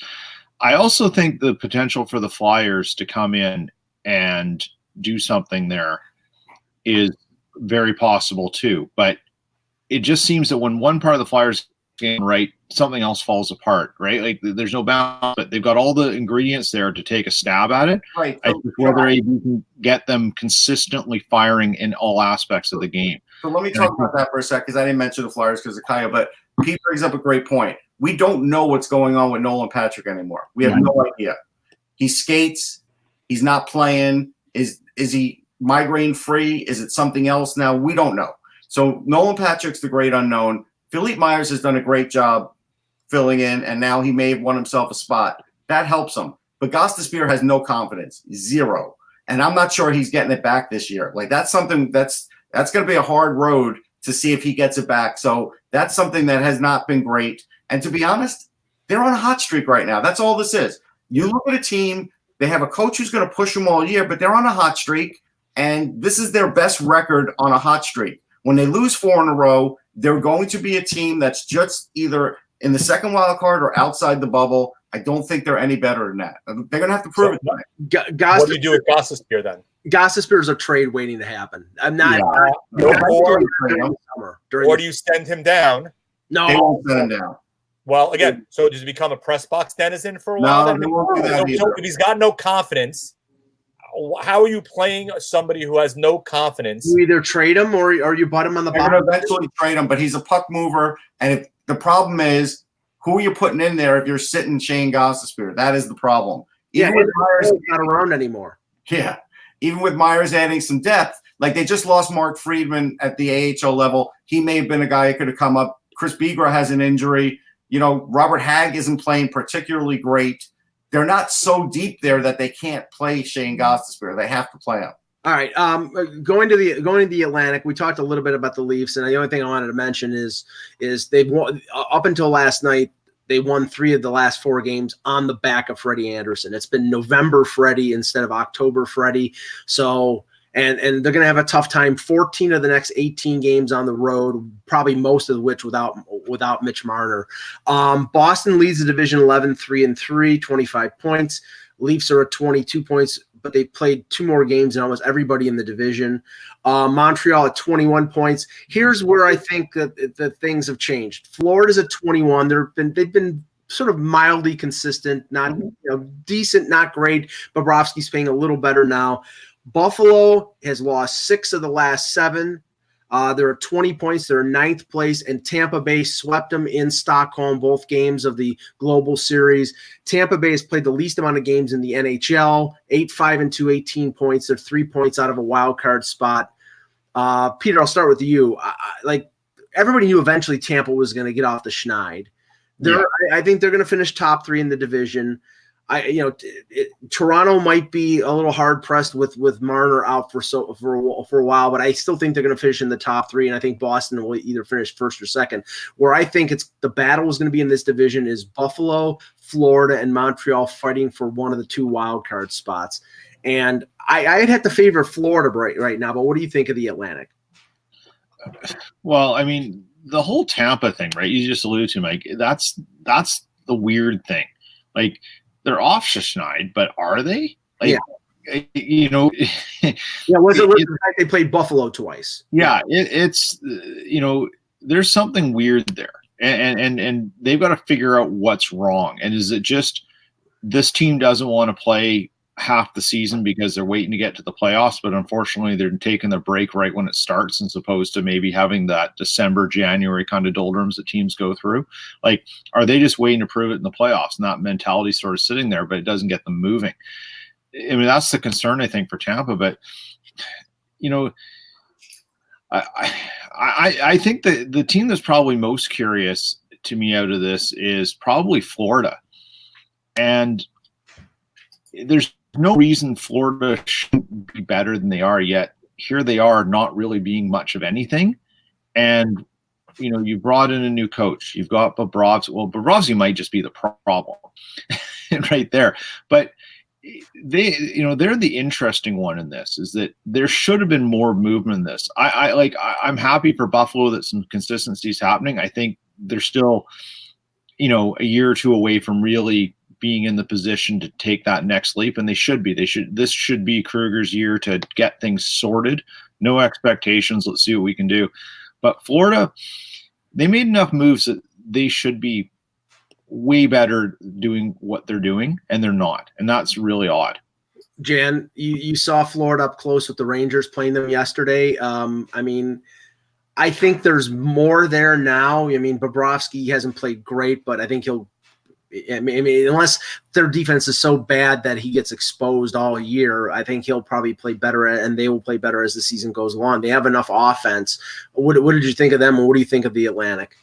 I also think the potential for the Flyers to come in and do something there is very possible too, but it just seems that when one part of the Flyers game right, something else falls apart, right? Like there's no balance, but they've got all the ingredients there to take a stab at it. Right. I think whether you can get them consistently firing in all aspects of the game. So let me talk about that for a sec, because I didn't mention the Flyers because of Kaya, but Pete brings up a great point. We don't know what's going on with Nolan Patrick anymore. We have no idea. He skates. He's not playing. Is he migraine free? Is it something else now? We don't know. So Nolan Patrick's the great unknown. Philippe Myers has done a great job filling in, and now he may have won himself a spot. That helps him. But Gostisbehere has no confidence, 0. And I'm not sure he's getting it back this year. Like that's something that's going to be a hard road to see if he gets it back. So that's something that has not been great. And to be honest, they're on a hot streak right now. That's all this is. You look at a team, they have a coach who's going to push them all year, but they're on a hot streak, and this is their best record on a hot streak. When they lose 4 in a row, they're going to be a team that's just either in the second wild card or outside the bubble. I don't think they're any better than that. They're going to have to prove it tonight. What do you do with Gostisbehere then? Gostisbehere is a trade waiting to happen. I'm not. Or do you send him down? No, they won't send him down. Well, again, so does he become a press box denizen for a while? No, they won't do that either. If he's got no confidence, how are you playing somebody who has no confidence? You either trade him or you butt him on the bottom. They're going to eventually trade him, but he's a puck mover. And if the problem is, who are you putting in there if you're sitting Shane Gostisbehere? That is the problem. Even with Myers not around anymore. Yeah. Even with Myers adding some depth, like they just lost Mark Friedman at the AHL level. He may have been a guy who could have come up. Chris Bigra has an injury. Robert Hagg isn't playing particularly great. They're not so deep there that they can't play Shane Gostisbehere. They have to play him. All right. Going to the Atlantic, we talked a little bit about the Leafs, and the only thing I wanted to mention is they've won up until last night. They won 3 of the last 4 games on the back of Freddie Anderson. It's been November Freddie instead of October Freddie. So, and they're going to have a tough time. 14 of the next 18 games on the road, probably most of which without Mitch Marner. Boston leads the division 11-3-3, 25 points. Leafs are at 22 points, but they played 2 more games than almost everybody in the division. Montreal at 21 points. Here's where I think that things have changed. Florida's at 21. They've been sort of mildly consistent, not decent, not great. Bobrovsky's playing a little better now. Buffalo has lost 6 of the last 7. They're at 20 points. They're in 9th place, and Tampa Bay swept them in Stockholm, both games of the Global Series. Tampa Bay has played the least amount of games in the NHL, 8-5-2, 18 points. They're 3 points out of a wild card spot. Peter, I'll start with you. Like everybody knew eventually Tampa was going to get off the schneid. I think they're going to finish top 3 in the division. Toronto might be a little hard pressed with Marner out for a while, but I still think they're going to finish in the top 3, and I think Boston will either finish first or second. Where I think the battle is going to be in this division is Buffalo, Florida, and Montreal fighting for one of the 2 wild card spots. And I'd have to favor Florida right now, but what do you think of the Atlantic? Well, I mean, the whole Tampa thing, right? You just alluded to, Mike. That's the weird thing. Like, they're off Schneid, but are they? Like, yeah. Was it the fact they played Buffalo twice? Yeah, it's there's something weird there, and they've got to figure out what's wrong. And is it just this team doesn't want to play half the season because they're waiting to get to the playoffs, but unfortunately they're taking the break right when it starts, as opposed to maybe having that December, January kind of doldrums that teams go through? Like, are they just waiting to prove it in the playoffs? And that mentality sort of sitting there, but it doesn't get them moving. I mean, that's the concern, I think, for Tampa. But I think that the team that's probably most curious to me out of this is probably Florida. And there's no reason Florida shouldn't be better than they are, yet here they are not really being much of anything. And, you brought in a new coach. You've got Bobrovsky. Well, Bobrovsky might just be the problem right there. But they're the interesting one in this, is that there should have been more movement in this. I'm happy for Buffalo that some consistency is happening. I think they're still, a year or 2 away from really being in the position to take that next leap, and they should be. This should be Kruger's year to get things sorted. No expectations. Let's see what we can do. But Florida, they made enough moves that they should be way better doing what they're doing, and they're not. And that's really odd. Jan, you saw Florida up close with the Rangers playing them yesterday. I think there's more there now. I mean, Bobrovsky hasn't played great, but I think unless their defense is so bad that he gets exposed all year, I think he'll probably play better, and they will play better as the season goes along. They have enough offense. What did you think of them, and what do you think of the Atlantic?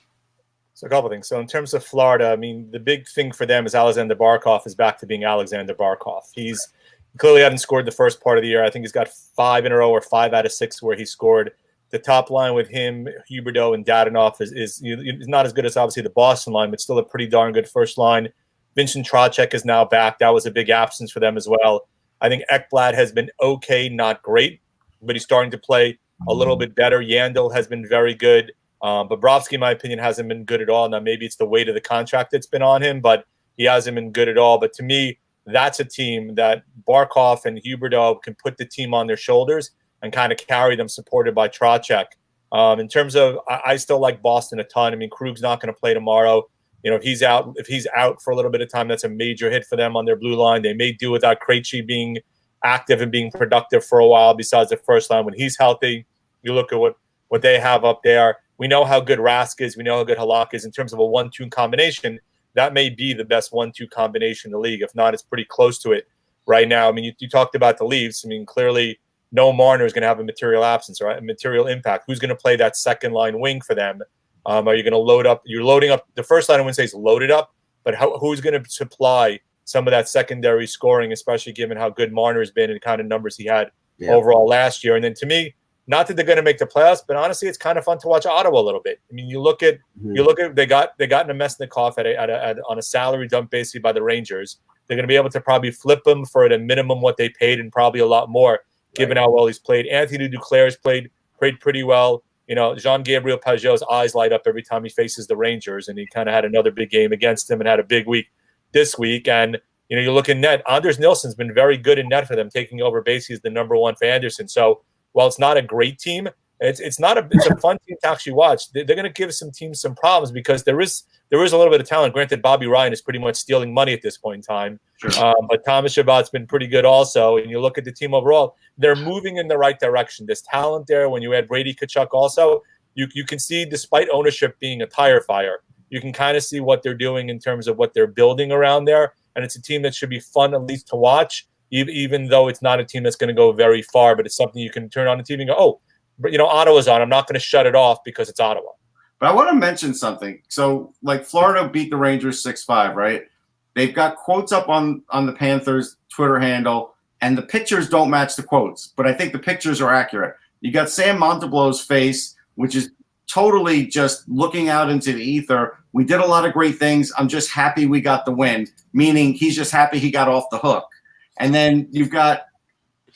So a couple of things. So in terms of Florida, I mean, the big thing for them is Alexander Barkov is back to being Alexander Barkov. He's clearly hadn't scored the first part of the year. I think he's got 5 in a row or 5 out of 6 where he scored. The top line with him, Huberdeau, and Dadonov is not as good as obviously the Boston line, but still a pretty darn good first line. Vincent Trocheck is now back. That was a big absence for them as well. I think Ekblad has been okay, not great, but he's starting to play a little bit better. Yandel has been very good. Bobrovsky, in my opinion, hasn't been good at all. Now, maybe it's the weight of the contract that's been on him, but he hasn't been good at all. But to me, that's a team that Barkov and Huberdeau can put the team on their shoulders and kind of carry them, supported by Trocheck. In terms of, I still like Boston a ton. I mean, Krug's not going to play tomorrow. If he's out for a little bit of time, that's a major hit for them on their blue line. They may do without Krejci being active and being productive for a while besides the first line. When he's healthy, you look at what they have up there. We know how good Rask is. We know how good Halak is in terms of a 1-2 combination. That may be the best 1-2 combination in the league. If not, it's pretty close to it right now. I mean, you talked about the Leafs. I mean, clearly no Marner is going to have a material absence or a material impact. Who's going to play that second line wing for them? Are you going to load up? You're loading up. The first line, I wouldn't say is loaded up, but who's going to supply some of that secondary scoring, especially given how good Marner has been and the kind of numbers he had overall last year? And then to me, not that they're going to make the playoffs, but honestly, it's kind of fun to watch Ottawa a little bit. I mean, you look at they got Nemesnikov on a salary dump basically by the Rangers. They're going to be able to probably flip him for at a minimum what they paid and probably a lot more, given how well he's played. Anthony Duclair's played pretty well. Jean-Gabriel Pageau's eyes light up every time he faces the Rangers, and he kind of had another big game against them and had a big week this week. And, you look in net, Anders Nilsson's been very good in net for them, taking over basically as the number 1 for Anderson. So while it's not a great team, it's a fun team to actually watch. They're going to give some teams some problems because there is a little bit of talent. Granted, Bobby Ryan is pretty much stealing money at this point in time. Sure. But Thomas Chabot's been pretty good also. And you look at the team overall, they're moving in the right direction. There's talent there. When you add Brady Tkachuk also, you can see, despite ownership being a tire fire, you can kind of see what they're doing in terms of what they're building around there. And it's a team that should be fun at least to watch, even though it's not a team that's going to go very far. But it's something you can turn on the TV and go, oh, but Ottawa's on. I'm not going to shut it off because it's Ottawa. But I want to mention something. So, like, Florida beat the Rangers 6-5, right? They've got quotes up on the Panthers Twitter handle, and the pictures don't match the quotes, but I think the pictures are accurate. You got Sam Monteblow's face, which is totally just looking out into the ether. We did a lot of great things. I'm just happy we got the win, meaning he's just happy he got off the hook. And then you've got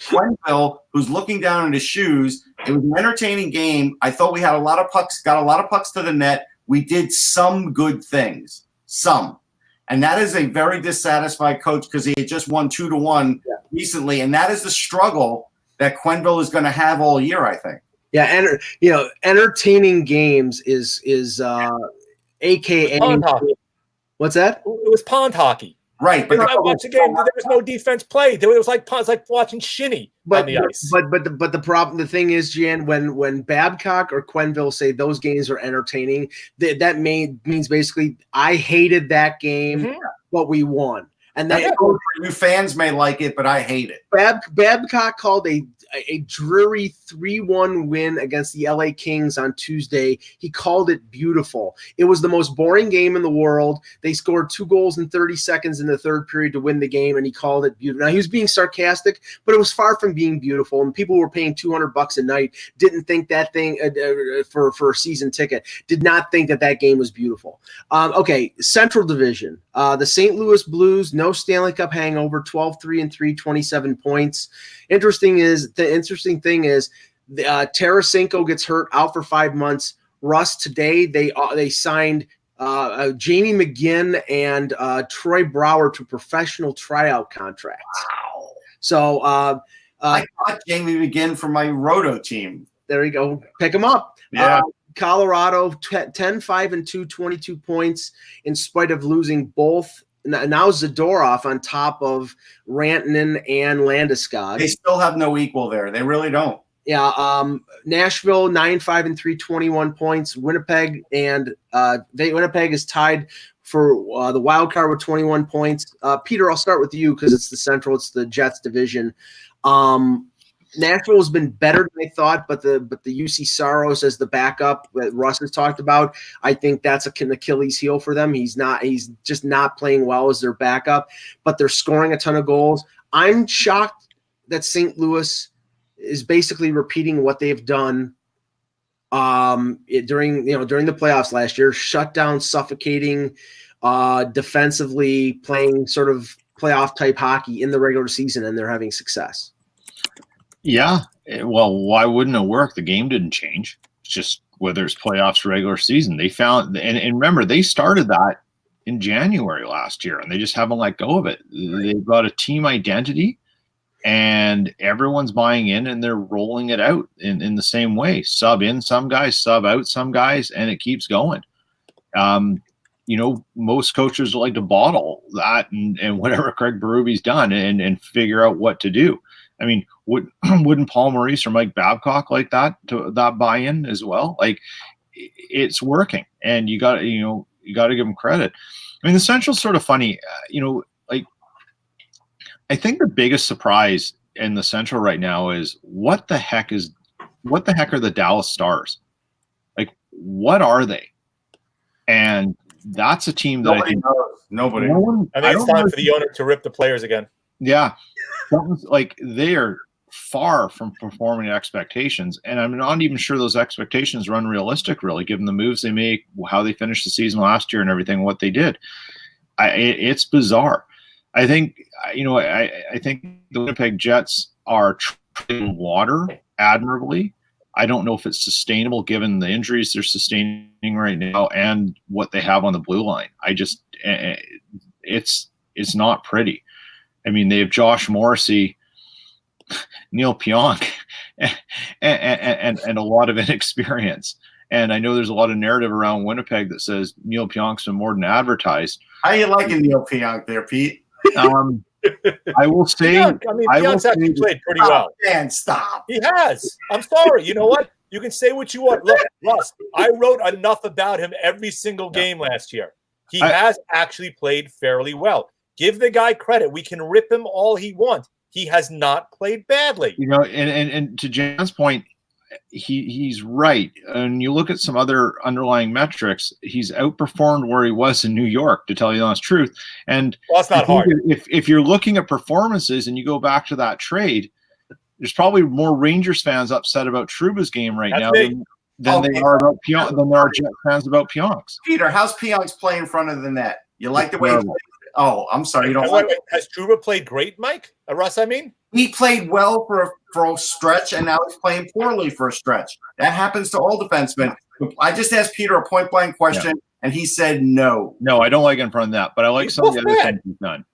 Quenneville, who's looking down at his shoes. It was an entertaining game. I thought we had a lot of pucks, got a lot of pucks to the net. We did some good things, some. And that is a very dissatisfied coach because he had just won 2-1 recently. And that is the struggle that Quenneville is going to have all year, I think. Yeah, and entertaining games is AKA Pond hockey. What's that? It was pond hockey. Right, but I watched the game. There was no defense played. It was like watching shinny on the ice. But the problem, the thing is, Jan, when Babcock or Quenneville say those games are entertaining, that means basically I hated that game, but we won. And that you fans may like it, but I hate it. Babcock called a dreary 3-1 win against the LA Kings on Tuesday. He called it beautiful. It was the most boring game in the world. They scored 2 goals in 30 seconds in the third period to win the game, and he called it beautiful. Now, he was being sarcastic, but it was far from being beautiful, and people who were paying $200 a night didn't think that thing for a season ticket, did not think that game was beautiful. Okay, Central Division. The St. Louis Blues, no Stanley Cup hangover, 12-3-3, 27 points. The interesting thing is Tarasenko gets hurt, out for 5 months. Russ, today they signed Jamie McGinn and Troy Brouwer to professional tryout contracts. Wow. So I got Jamie McGinn for my Roto team. There you go. Pick him up. Yeah. Colorado, 10-5-2, 22 points in spite of losing both. Now Zadorov on top of Rantanen and Landeskog. They still have no equal there. They really don't. Yeah. Nashville, 9-5-3, 21 points. Winnipeg Winnipeg is tied for the wild card with 21 points. Peter, I'll start with you because it's the Central. It's the Jets division. Nashville has been better than I thought, but the UC Saros as the backup that Russ has talked about, I think that's an Achilles heel for them. He's just not playing well as their backup, but they're scoring a ton of goals. I'm shocked that St. Louis is basically repeating what they've done during the playoffs last year, shut down, suffocating, defensively, playing sort of playoff type hockey in the regular season, and they're having success. Yeah. Well, why wouldn't it work? The game didn't change. It's just whether it's playoffs or regular season. They found, and remember, they started that in January last year, and they just haven't let go of it. They've got a team identity, and everyone's buying in, and they're rolling it out in the same way. Sub in some guys, sub out some guys, and it keeps going. Most coaches like to bottle that and whatever Craig Berube's done and figure out what to do. I mean, wouldn't Paul Maurice or Mike Babcock like that buy-in as well? Like, it's working, and you got to give them credit. I mean, the Central's sort of funny. I think the biggest surprise in the Central right now is what the heck are the Dallas Stars? Like, what are they? And that's a team that nobody knows. Nobody. I think it's time for the owner to rip the players again. Yeah. Like, they are far from performing expectations, and I'm not even sure those expectations are unrealistic, really, given the moves they make, how they finished the season last year, and everything what they did. It's bizarre. I think I think the Winnipeg Jets are treading water admirably. I don't know if it's sustainable given the injuries they're sustaining right now and what they have on the blue line. It's not pretty. I mean, they have Josh Morrissey, Neil Pionk, and a lot of inexperience. And I know there's a lot of narrative around Winnipeg that says Neil Pionk's been more than advertised. How you liking Neil Pionk there, Pete? I will say, Pionk's actually played pretty well. Man, stop. He has. I'm sorry. You know what? You can say what you want. Look, Russ, I wrote enough about him every single game last year. He has actually played fairly well. Give the guy credit. We can rip him all he wants. He has not played badly. And to Jan's point, he's right. And you look at some other underlying metrics, he's outperformed where he was in New York, to tell you the honest truth. And that's not hard. If you're looking at performances and you go back to that trade, there's probably more Rangers fans upset about Trouba's game right now than they are about Jet fans about Pionk's. Peter, how's Pionk's play in front of the net? You like the way he plays? Oh, I'm sorry. You don't like it? Has Trouba played great, Mike? Russ, I mean? He played well for a stretch, and now he's playing poorly for a stretch. That happens to all defensemen. I just asked Peter a point-blank question, and he said no. No, I don't like it in front of that, but I like some of the other things he's done.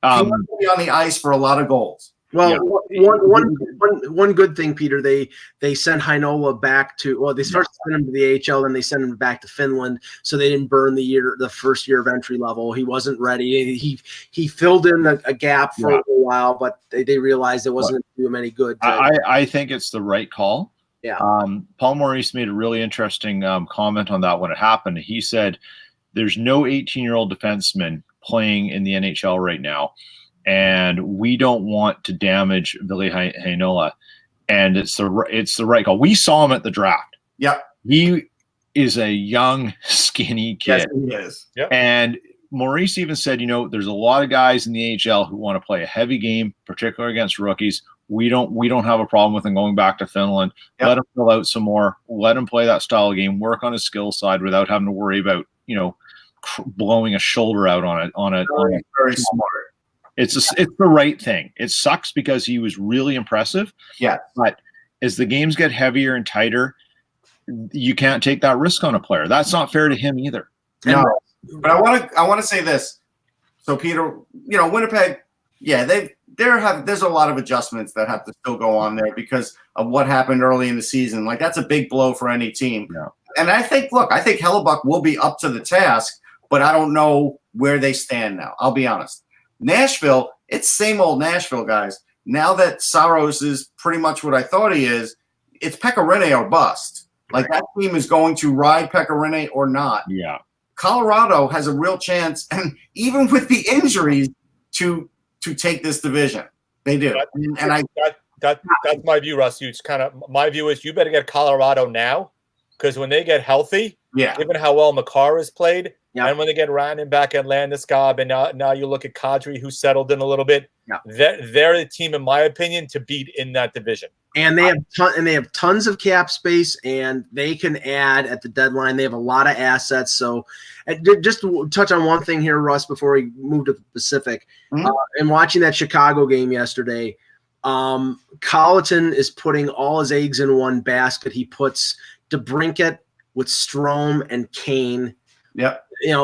He wants to be on the ice for a lot of goals. Well, one good thing, Peter, they sent Heinola back to, well, they first sent him to the AHL, then they sent him back to Finland, so they didn't burn the first year of entry level. He wasn't ready. He filled in a gap for a while, but they realized it wasn't going to do him any good. I think it's the right call. Yeah. Paul Maurice made a really interesting comment on that when it happened. He said, "There's no 18-year-old defenseman playing in the NHL right now, and we don't want to damage Ville Heinola, and it's the right call." We saw him at the draft. Yep. He is a young, skinny kid. Yes, he is. Yep. And Maurice even said, there's a lot of guys in the AHL who want to play a heavy game, particularly against rookies. We don't have a problem with him going back to Finland. Yep. Let him fill out some more. Let him play that style of game. Work on his skill side without having to worry about blowing a shoulder out on it. Very smart. It's the right thing. It sucks because he was really impressive. Yeah. But as the games get heavier and tighter, you can't take that risk on a player. That's not fair to him either. No. But I want to say this. So Peter, Winnipeg, there's a lot of adjustments that have to still go on there because of what happened early in the season. Like, that's a big blow for any team. Yeah. And I think Hellebuck will be up to the task, but I don't know where they stand now. I'll be honest. Nashville, it's same old Nashville, guys. Now that Saros is pretty much what I thought he is, it's Pekka Rinne or bust. Like, that team is going to ride Pekka Rinne or not. Yeah. Colorado has a real chance, and even with the injuries, to take this division. They do. That's my view, Russ. My view is you better get Colorado now, because when they get healthy, given how well Makar has played, and when they get Rannon back at Landeskog, and now you look at Kadri, who settled in a little bit, they're the team, in my opinion, to beat in that division. And they have tons of cap space, and they can add at the deadline. They have a lot of assets. So, just to touch on one thing here, Russ, before we move to the Pacific, and watching that Chicago game yesterday, Colleton is putting all his eggs in one basket. He puts DeBrincat with Strome and Kane. Yep.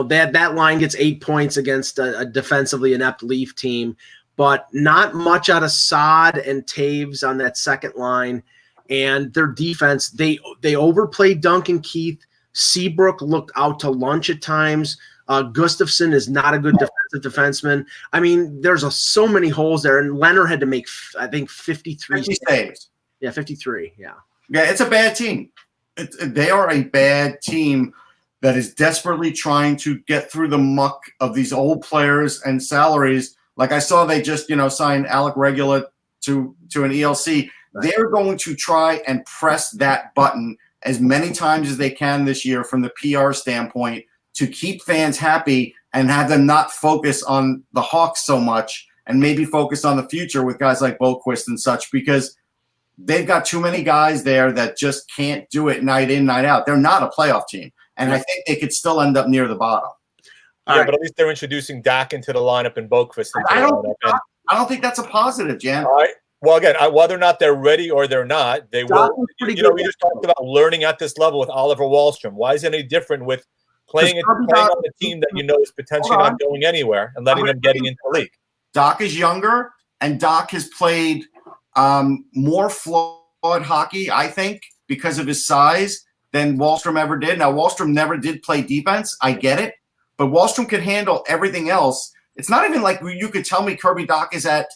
That line gets 8 points against a defensively inept Leaf team. But not much out of Saad and Taves on that second line. And their defense, they overplayed Duncan Keith. Seabrook looked out to lunch at times. Gustafsson is not a good defensive defenseman. I mean, there's so many holes there. And Leonard had to make, I think, 53 saves. Yeah, 53, yeah. Yeah, it's a bad team. They are a bad team that is desperately trying to get through the muck of these old players and salaries. Like, I saw they just, signed Alec Regula to an ELC. They're going to try and press that button as many times as they can this year from the PR standpoint to keep fans happy and have them not focus on the Hawks so much and maybe focus on the future with guys like Boquist and such, because they've got too many guys there that just can't do it night in, night out. They're not a playoff team, and I think they could still end up near the bottom. But at least they're introducing Dak into the lineup and Boquist into the lineup. I don't think that's a positive, Jan. All right. Well, again, whether or not they're ready or they're not, they will. We just talked about learning at this level with Oliver Wahlstrom. Why is it any different with playing on a team that is potentially not going anywhere and letting them getting into the league? Doc is younger, and Doc has played more flawed hockey, I think, because of his size than Wahlstrom ever did. Now, Wahlstrom never did play defense. I get it. But Wahlstrom could handle everything else. It's not even like you could tell me Kirby Dach is at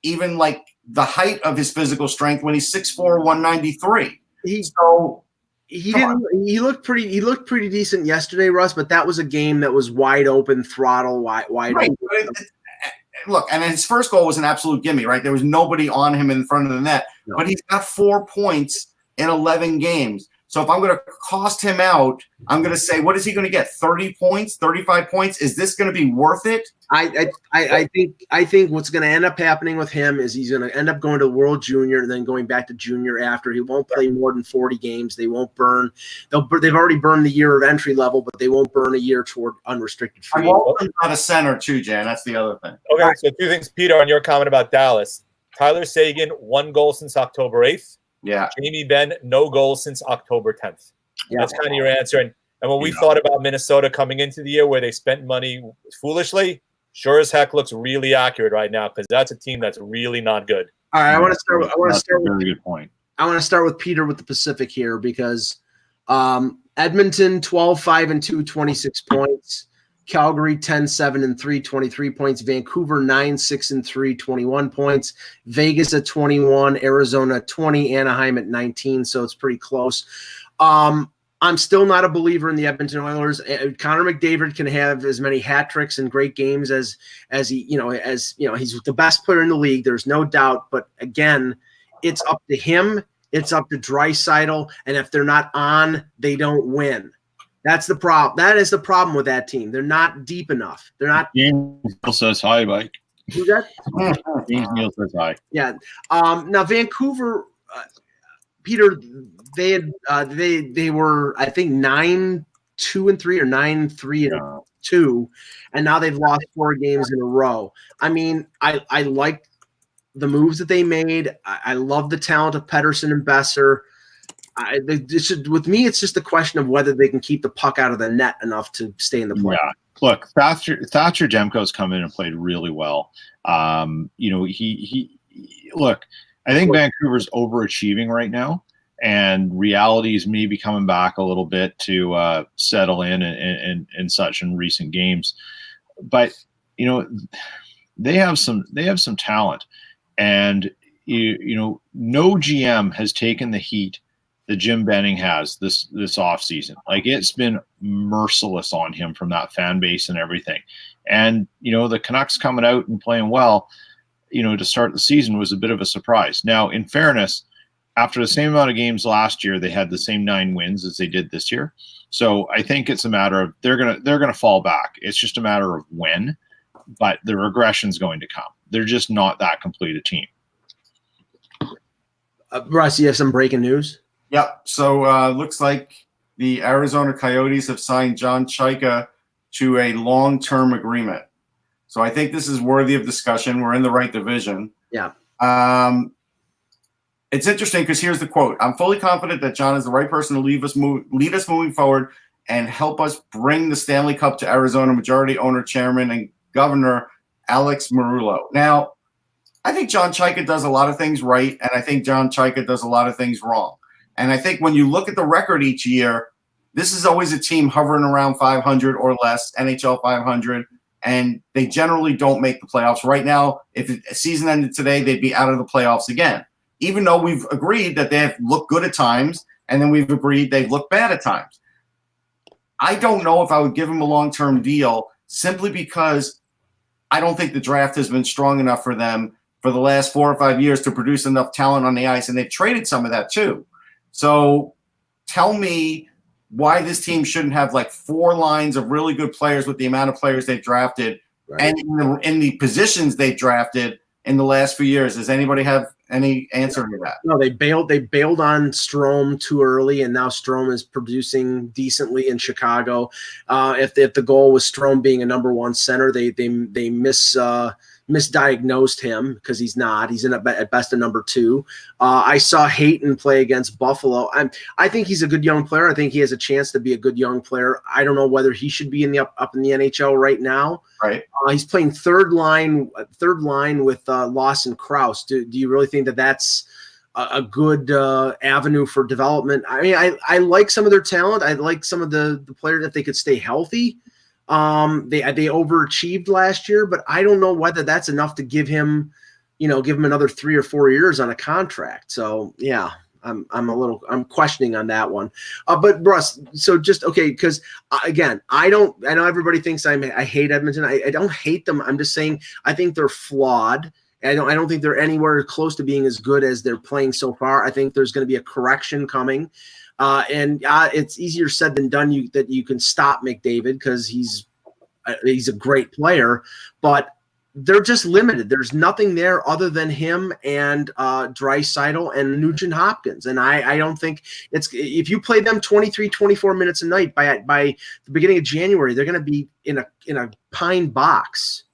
even like the height of his physical strength when he's 6'4", 193. He looked pretty decent yesterday, Russ, but that was a game that was wide open, throttle wide open. Look, and his first goal was an absolute gimme, right? There was nobody on him in front of the net. No. But he's got 4 points in 11 games. So if I'm going to cost him out, I'm going to say, what is he going to get? 30 points, 35 points? Is this going to be worth it? I think what's going to end up happening with him is he's going to end up going to World Junior and then going back to junior after. He won't play more than 40 games. They won't burn. They've already burned the year of entry level, but they won't burn a year toward unrestricted free. I'm not a center too, Jan. That's the other thing. Okay, so 2 things, Peter, on your comment about Dallas. Tyler Seguin, 1 goal since October 8th. Yeah. Jamie Benn, no goals since October 10th. Yeah. That's kind of your answer. And when we thought about Minnesota coming into the year where they spent money foolishly, sure as heck looks really accurate right now because that's a team that's really not good. All right, I want to start with very good point. I want to start with Peter with the Pacific here because Edmonton 12-5-2, 26 points. Calgary 10-7-3, 23 points. Vancouver 9-6-3, 21 points. Vegas at 21, Arizona at 20, Anaheim at 19. So it's pretty close. I'm still not a believer in the Edmonton Oilers. Connor McDavid can have as many hat tricks and great games as he's the best player in the league. There's no doubt. But again, it's up to him. It's up to Draisaitl. And if they're not on, they don't win. That's the problem. That is the problem with that team. They're not deep enough. They're not. James Neal says hi, Mike. Who's that? James Neal says hi. Yeah. Now Vancouver, Peter, they were I think 9-2-3 or 9-3-2, and now they've lost 4 games in a row. I mean, I like the moves that they made. I love the talent of Pettersson and Besser. With me, it's just a question of whether they can keep the puck out of the net enough to stay in the play. Yeah, look, Thatcher Demko's come in and played really well. He look. I think Vancouver's overachieving right now, and reality is maybe coming back a little bit to settle in and such in recent games. But they have some talent, and no GM has taken the heat that Jim Benning has this offseason. Like, it's been merciless on him from that fan base and everything. And, the Canucks coming out and playing well, to start the season was a bit of a surprise. Now, in fairness, after the same amount of games last year, they had the same 9 wins as they did this year. So I think it's a matter of they're gonna fall back. It's just a matter of when, but the regression's going to come. They're just not that complete a team. Russ, you have some breaking news? Yep. So looks like the Arizona Coyotes have signed John Chayka to a long-term agreement. So I think this is worthy of discussion. We're in the right division. Yeah. It's interesting because here's the quote. I'm fully confident that John is the right person to lead us moving forward and help us bring the Stanley Cup to Arizona. Majority owner, chairman, and governor Alex Marullo. Now, I think John Chayka does a lot of things right, and I think John Chayka does a lot of things wrong. And I think when you look at the record each year, this is always a team hovering around 500 or less, NHL 500, and they generally don't make the playoffs. Right now, if a season ended today, they'd be out of the playoffs again, even though we've agreed that they have looked good at times, and then we've agreed they've looked bad at times. I don't know if I would give them a long-term deal simply because I don't think the draft has been strong enough for them for the last 4 or 5 years to produce enough talent on the ice, and they've traded some of that too. So tell me why this team shouldn't have like 4 lines of really good players with the amount of players they've drafted, right, and in the positions they've drafted in the last few years. Does anybody have any answer to that? No, they bailed on Strome too early, and now Strome is producing decently in Chicago. If the goal was Strome being a number 1 center, they misdiagnosed him because he's not. He's at best a number 2. I saw Hayton play against Buffalo. I think he's a good young player. I think he has a chance to be a good young player. I don't know whether he should be up in the NHL right now. Right. He's playing third line with Lawson Krause. Do you really think that that's a good avenue for development? I mean, I like some of their talent. I like some of the players if they could stay healthy. They overachieved last year, but I don't know whether that's enough to give him another 3 or 4 years on a contract. So yeah, I'm questioning on that one. But Russ, so just okay, because again, I know everybody thinks I hate Edmonton. I don't hate them. I'm just saying I think they're flawed, I don't think they're anywhere close to being as good as they're playing so far. I think there's going to be a correction coming. It's easier said than done that you can stop McDavid because he's a great player, but they're just limited. There's nothing there other than him and Draisaitl and Nugent Hopkins. And I don't think if you play them 23, 24 minutes a night by the beginning of January, they're going to be in a pine box.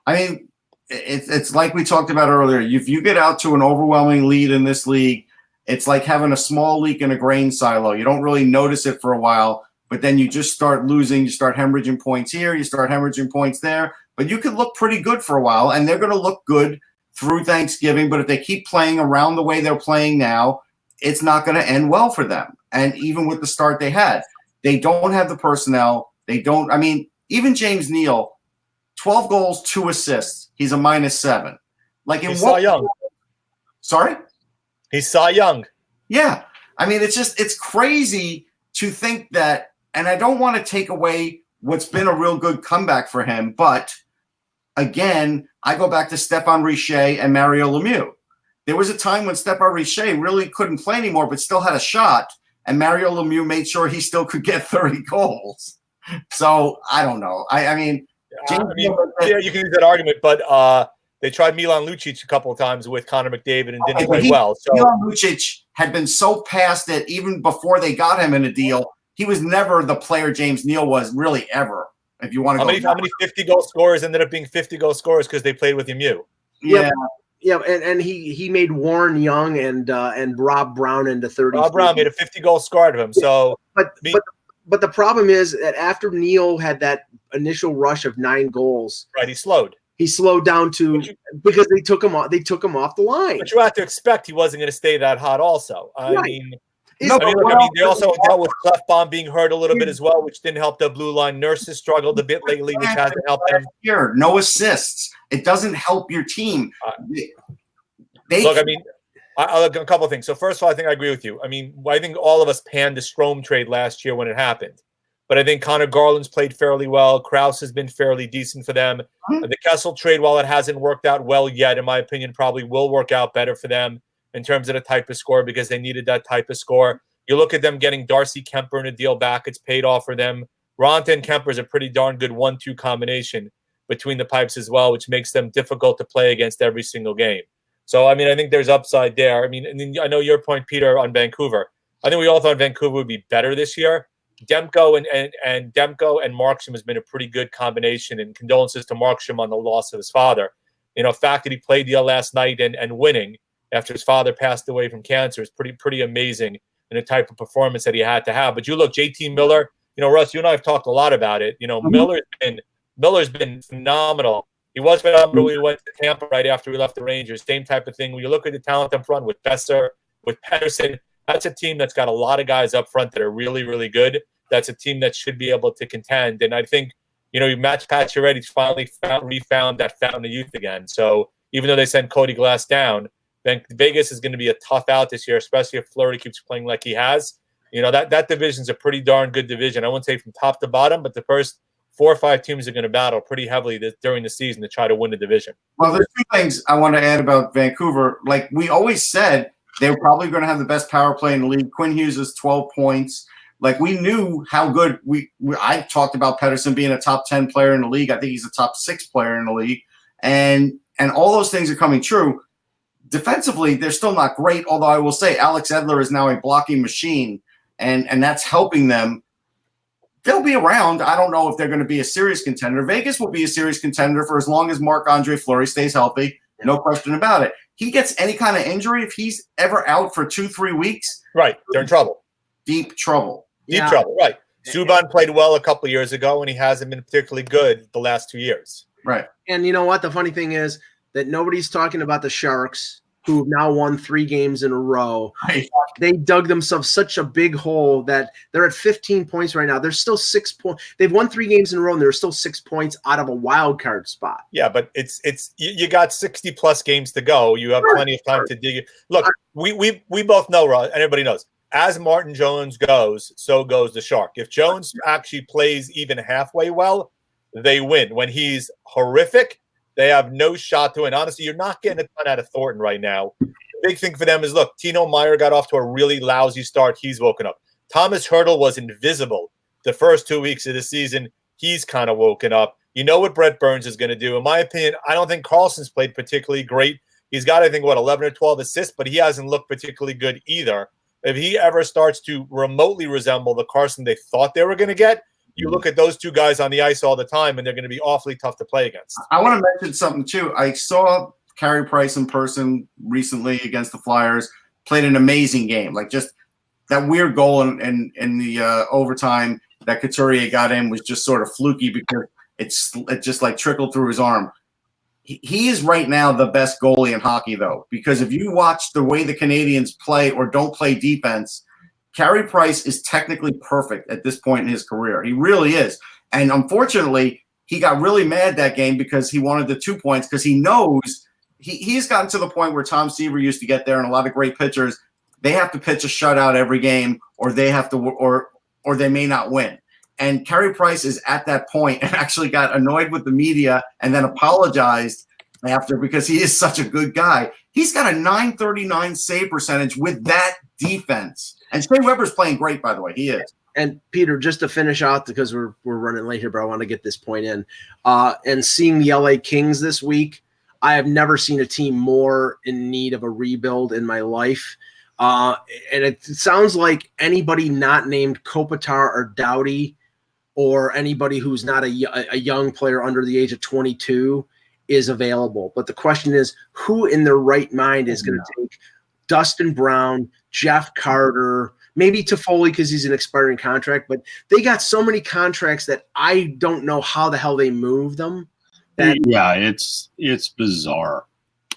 I mean, it's like we talked about earlier. If you get out to an overwhelming lead in this league, it's like having a small leak in a grain silo. You don't really notice it for a while, but then you just start losing. You start hemorrhaging points here. You start hemorrhaging points there. But you could look pretty good for a while, and they're going to look good through Thanksgiving. But if they keep playing around the way they're playing now, it's not going to end well for them. And even with the start they had, they don't have the personnel. They don't. I mean, even James Neal, 12 goals, 2 assists. He's a -7. Like in Cy Young. Sorry? He's Cy Young. Yeah. I mean, it's crazy to think that, and I don't want to take away what's been a real good comeback for him, but again, I go back to Stéphane Richer and Mario Lemieux. There was a time when Stéphane Richer really couldn't play anymore, but still had a shot, and Mario Lemieux made sure he still could get 30 goals. So I don't know. I mean, you can use that argument, but they tried Milan Lucic a couple of times with Connor McDavid and didn't play well. So Milan Lucic had been so past it even before they got him in a deal. He was never the player James Neal was really ever. If you want to how many 50-goal scorers ended up being 50-goal scorers because they played with Lemieux? Yeah. Yeah, and he made Warren Young and Rob Brown into 30. Rob Brown made a 50-goal score out of him. So, but the problem is that after Neal had that initial rush of 9 goals, right, he slowed. He slowed down because they took him off. They took him off the line. But you have to expect he wasn't going to stay that hot. Also, I mean, they also dealt with Clefbaum being hurt a little bit as well, which didn't help the blue line. Nurses struggled a bit lately, which hasn't helped them. Here, no assists. It doesn't help your team. Look, I mean, a couple of things. So first of all, I think I agree with you. I mean, I think all of us panned the Strome trade last year when it happened. But I think Connor Garland's played fairly well. Krause has been fairly decent for them. Mm-hmm. The Kessel trade, while it hasn't worked out well yet, in my opinion, probably will work out better for them in terms of the type of score because they needed that type of score. You look at them getting Darcy Kemper in a deal back. It's paid off for them. Ronta and Kemper is a pretty darn good 1-2 combination between the pipes as well, which makes them difficult to play against every single game. So, I mean, I think there's upside there. I mean, and then I know your point, Peter, on Vancouver. I think we all thought Vancouver would be better this year. Demko and Markstrom has been a pretty good combination, and condolences to Markstrom on the loss of his father. You know, the fact that he played the last night and winning after his father passed away from cancer is pretty amazing in the type of performance that he had to have. But you look, JT Miller, you know, Russ, you and I have talked a lot about it. You know, Miller's been phenomenal. He was phenomenal when he went to Tampa right after we left the Rangers. Same type of thing. When you look at the talent up front with Besser, with Pettersson, that's a team that's got a lot of guys up front that are really, really good. That's a team that should be able to contend. And I think, you know, Matt Pacioretty's finally refound that fountain of youth again. So even though they sent Cody Glass down, then Vegas is going to be a tough out this year, especially if Fleury keeps playing like he has. You know, that division's a pretty darn good division. I wouldn't say from top to bottom, but the first 4 or 5 teams are going to battle pretty heavily during the season to try to win the division. Well, there's 2 things I want to add about Vancouver. Like we always said, they were probably going to have the best power play in the league. Quinn Hughes is 12 points. Like we knew how good I talked about Pettersson being a top 10 player in the league. I think he's a top 6 player in the league. And all those things are coming true. Defensively, they're still not great, although I will say Alex Edler is now a blocking machine, and that's helping them. They'll be around. I don't know if they're going to be a serious contender. Vegas will be a serious contender for as long as Marc-Andre Fleury stays healthy. No question about it. He gets any kind of injury, if he's ever out for 2-3 weeks, right, they're in trouble. Deep trouble. Deep trouble, right. Subban played well a couple of years ago, and he hasn't been particularly good the last 2 years. Right. And you know what? The funny thing is that nobody's talking about the Sharks, who have now won 3 games in a row. Right. They dug themselves such a big hole that they're at 15 points right now. They're still 6 points. They've won 3 games in a row, and they're still 6 points out of a wild card spot. Yeah, but it's you got 60-plus games to go. You have plenty of time to dig. Look, we both know, Ross, and everybody knows, as Martin Jones goes, so goes the Shark. If Jones actually plays even halfway well, they win. When he's horrific, They have no shot to win. Honestly, you're not getting a ton out of Thornton right now. The big thing for them is, look, Tino Meyer got off to a really lousy start. He's woken up. Thomas Hertel was invisible the first 2 weeks of the season. He's kind of woken up. You know what Brett Burns is going to do. In my opinion, I don't think Carlson's played particularly great. He's got, I think, 11 or 12 assists, but he hasn't looked particularly good either. If he ever starts to remotely resemble the Carlson they thought they were going to get, you look at those two guys on the ice all the time, and they're going to be awfully tough to play against. I want to mention something, too. I saw Carey Price in person recently against the Flyers, played an amazing game. Like, just that weird goal in the overtime that Couturier got in was just sort of fluky because it just like trickled through his arm. He is right now the best goalie in hockey, though, because if you watch the way the Canadians play or don't play defense, Carey Price is technically perfect at this point in his career. He really is. And unfortunately, he got really mad that game because he wanted the 2 points because he knows he's gotten to the point where Tom Seaver used to get there, and a lot of great pitchers, they have to pitch a shutout every game or they have to or they may not win. And Carey Price is at that point and actually got annoyed with the media and then apologized after because he is such a good guy. He's got a .939 save percentage with that defense. And Shea Weber's playing great, by the way. He is. And Peter, just to finish out, because we're running late here, but I want to get this point in. And seeing the LA Kings this week, I have never seen a team more in need of a rebuild in my life. And it sounds like anybody not named Kopitar or Doughty or anybody who's not a young player under the age of 22 is available. But the question is, who in their right mind is going to take Dustin Brown, Jeff Carter, maybe Toffoli because he's an expiring contract, but they got so many contracts that I don't know how the hell they move them. Yeah, it's bizarre.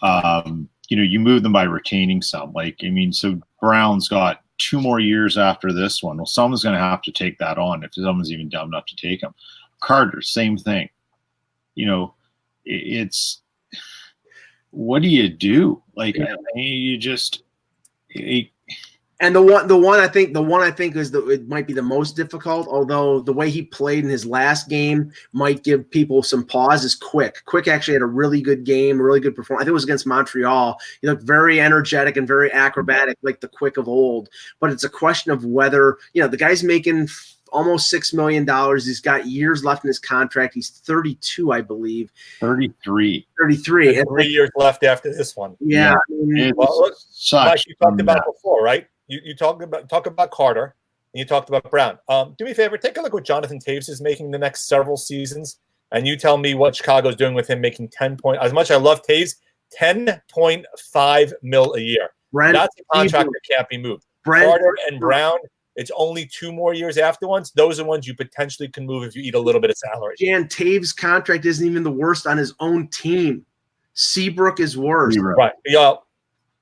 You move them by retaining some. So Brown's got 2 more years after this one. Well, someone's going to have to take that on if someone's even dumb enough to take him. Carter, same thing. It's what do you do? You just. And the one I think is it might be the most difficult, although the way he played in his last game might give people some pause, is Quick. Quick actually had a really good game, a really good performance. I think it was against Montreal. He looked very energetic and very acrobatic like the Quick of old. But it's a question of whether, the guy's making almost $6 million. He's got years left in his contract. He's 32, I believe. 33. 33. And 3 years left after this one. Yeah. Look, like you talked about before, right? You talk about Carter and you talked about Brown. Do me a favor, take a look what Jonathan Taves is making the next several seasons, and you tell me what Chicago's doing with him making 10 point. As much as I love Taves, $10.5 million a year. That's a contract that can't be moved. Carter and Brown, it's only 2 more years afterwards. Those are ones you potentially can move if you eat a little bit of salary. Jan, Taves' contract isn't even the worst on his own team. Seabrook is worse. Right. Yeah.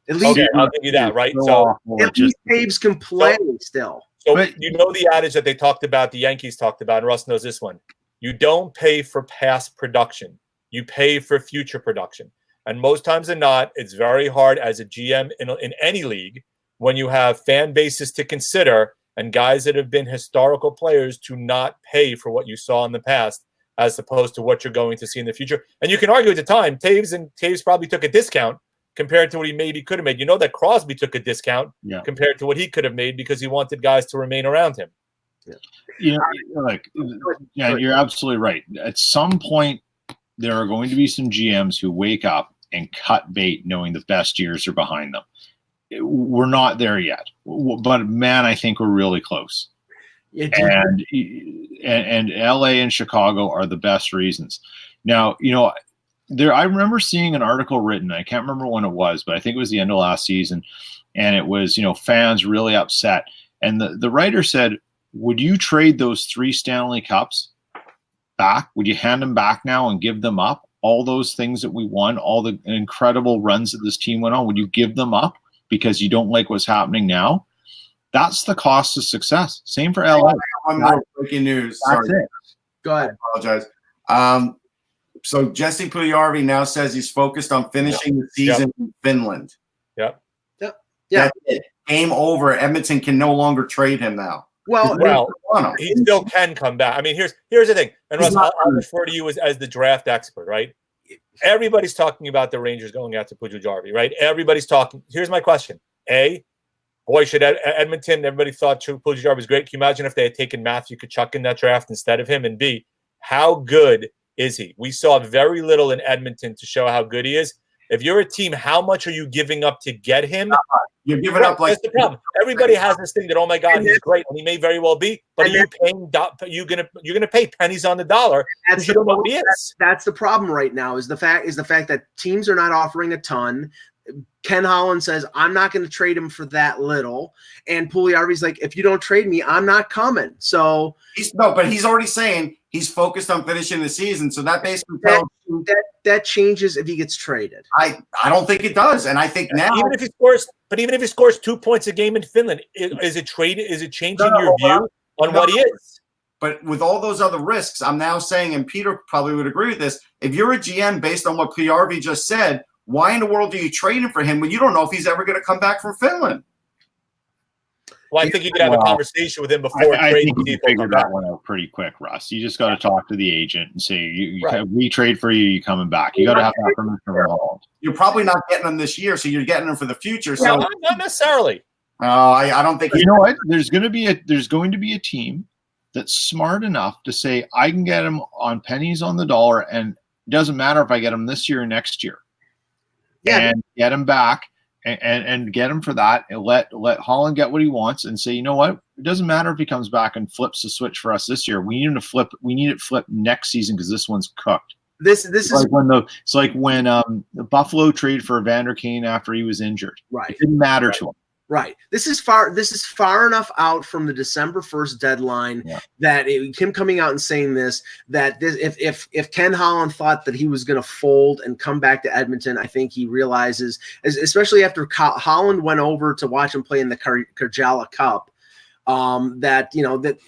At least, I'll give you that, right? So at least Taves can play still. So the adage that they talked about, the Yankees talked about, and Russ knows this one. You don't pay for past production. You pay for future production. And most times than not, it's very hard as a GM in any league when you have fan bases to consider and guys that have been historical players to not pay for what you saw in the past as opposed to what you're going to see in the future. And you can argue at the time, Taves probably took a discount compared to what he maybe could have made. You know that Crosby took a discount compared to what he could have made because he wanted guys to remain around him. You're absolutely right. At some point, there are going to be some GMs who wake up and cut bait knowing the best years are behind them. We're not there yet. But, man, I think we're really close. And LA and Chicago are the best reasons. Now, I remember seeing an article written, I can't remember when it was, but I think it was the end of last season, and it was, fans really upset. And the writer said, would you trade those 3 Stanley Cups back? Would you hand them back now and give them up? All those things that we won, all the incredible runs that this team went on, would you give them up because you don't like what's happening now? That's the cost of success. Same for LA. One more breaking news. Sorry. It. Go ahead. I apologize. So Jesse Puljujarvi now says he's focused on finishing the season in Finland. Yep. That's it. Game over. Edmonton can no longer trade him now. Well, he still can come back. I mean, here's the thing. And Russ, I'll refer to you as the draft expert, right? everybody's talking about the Rangers going after Puljujarvi, right? Everybody's talking. Here's my question. Boy, should Edmonton, everybody thought Puljujarvi was great. Can you imagine if they had taken Matthew Tkachuk in that draft instead of him? And B, how good is he? We saw very little in Edmonton to show how good he is. If you're a team, how much are you giving up to get him? You're giving up like that's the problem. Everybody has this thing that, oh my God, he's great, and he may very well be. But you're gonna pay pennies on the dollar because you don't know what he is. That's the problem right now. Is the fact that teams are not offering a ton. Ken Holland says, I'm not going to trade him for that little. And Puljujarvi's like, if you don't trade me, I'm not coming. So but he's already saying he's focused on finishing the season. So that basically tells you that changes if he gets traded. I don't think it does. And I think now even if he scores 2 points a game in Finland, is it changing your view on what he is? But with all those other risks, I'm now saying, and Peter probably would agree with this, if you're a GM based on what Puljujarvi just said, why in the world do you trade him for him when you don't know if he's ever going to come back from Finland? Well, I think you could have a conversation with him before. I think you figured that one out pretty quick, Russ. You just got to talk to the agent and say, we trade for you, you coming back. You got to have that permission from Holland. You're probably not getting him this year, so you're getting him for the future. So no, not necessarily. I don't think. You know what? There's going to be a team that's smart enough to say, I can get him on pennies on the dollar, and it doesn't matter if I get him this year or next year. And get him back and get him for that, and let Holland get what he wants, and say, you know what? It doesn't matter if he comes back and flips the switch for us this year. We need him to flip. We need it flipped next season because this one's cooked. This is like when the Buffalo traded for Evander Kane after he was injured. Right. It didn't matter to him. Right. This is far enough out from the December 1st deadline that him coming out and saying this, if Ken Holland thought that he was going to fold and come back to Edmonton, I think he realizes, especially after Holland went over to watch him play in the Karjala Cup, that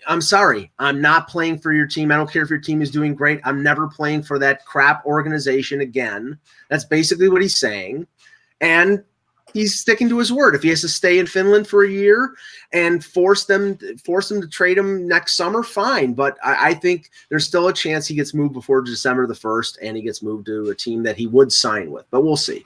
I'm sorry, I'm not playing for your team. I don't care if your team is doing great. I'm never playing for that crap organization again. That's basically what he's saying. And he's sticking to his word. If he has to stay in Finland for a year and force them to trade him next summer, fine. But I think there's still a chance he gets moved before December the 1st, and he gets moved to a team that he would sign with. But we'll see.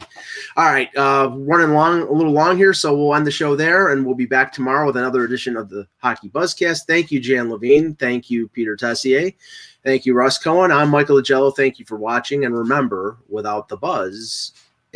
All right, running a little long here, so we'll end the show there, and we'll be back tomorrow with another edition of the Hockey Buzzcast. Thank you, Jan Levine. Thank you, Peter Tessier. Thank you, Russ Cohen. I'm Michael Agello. Thank you for watching, and remember, without the buzz,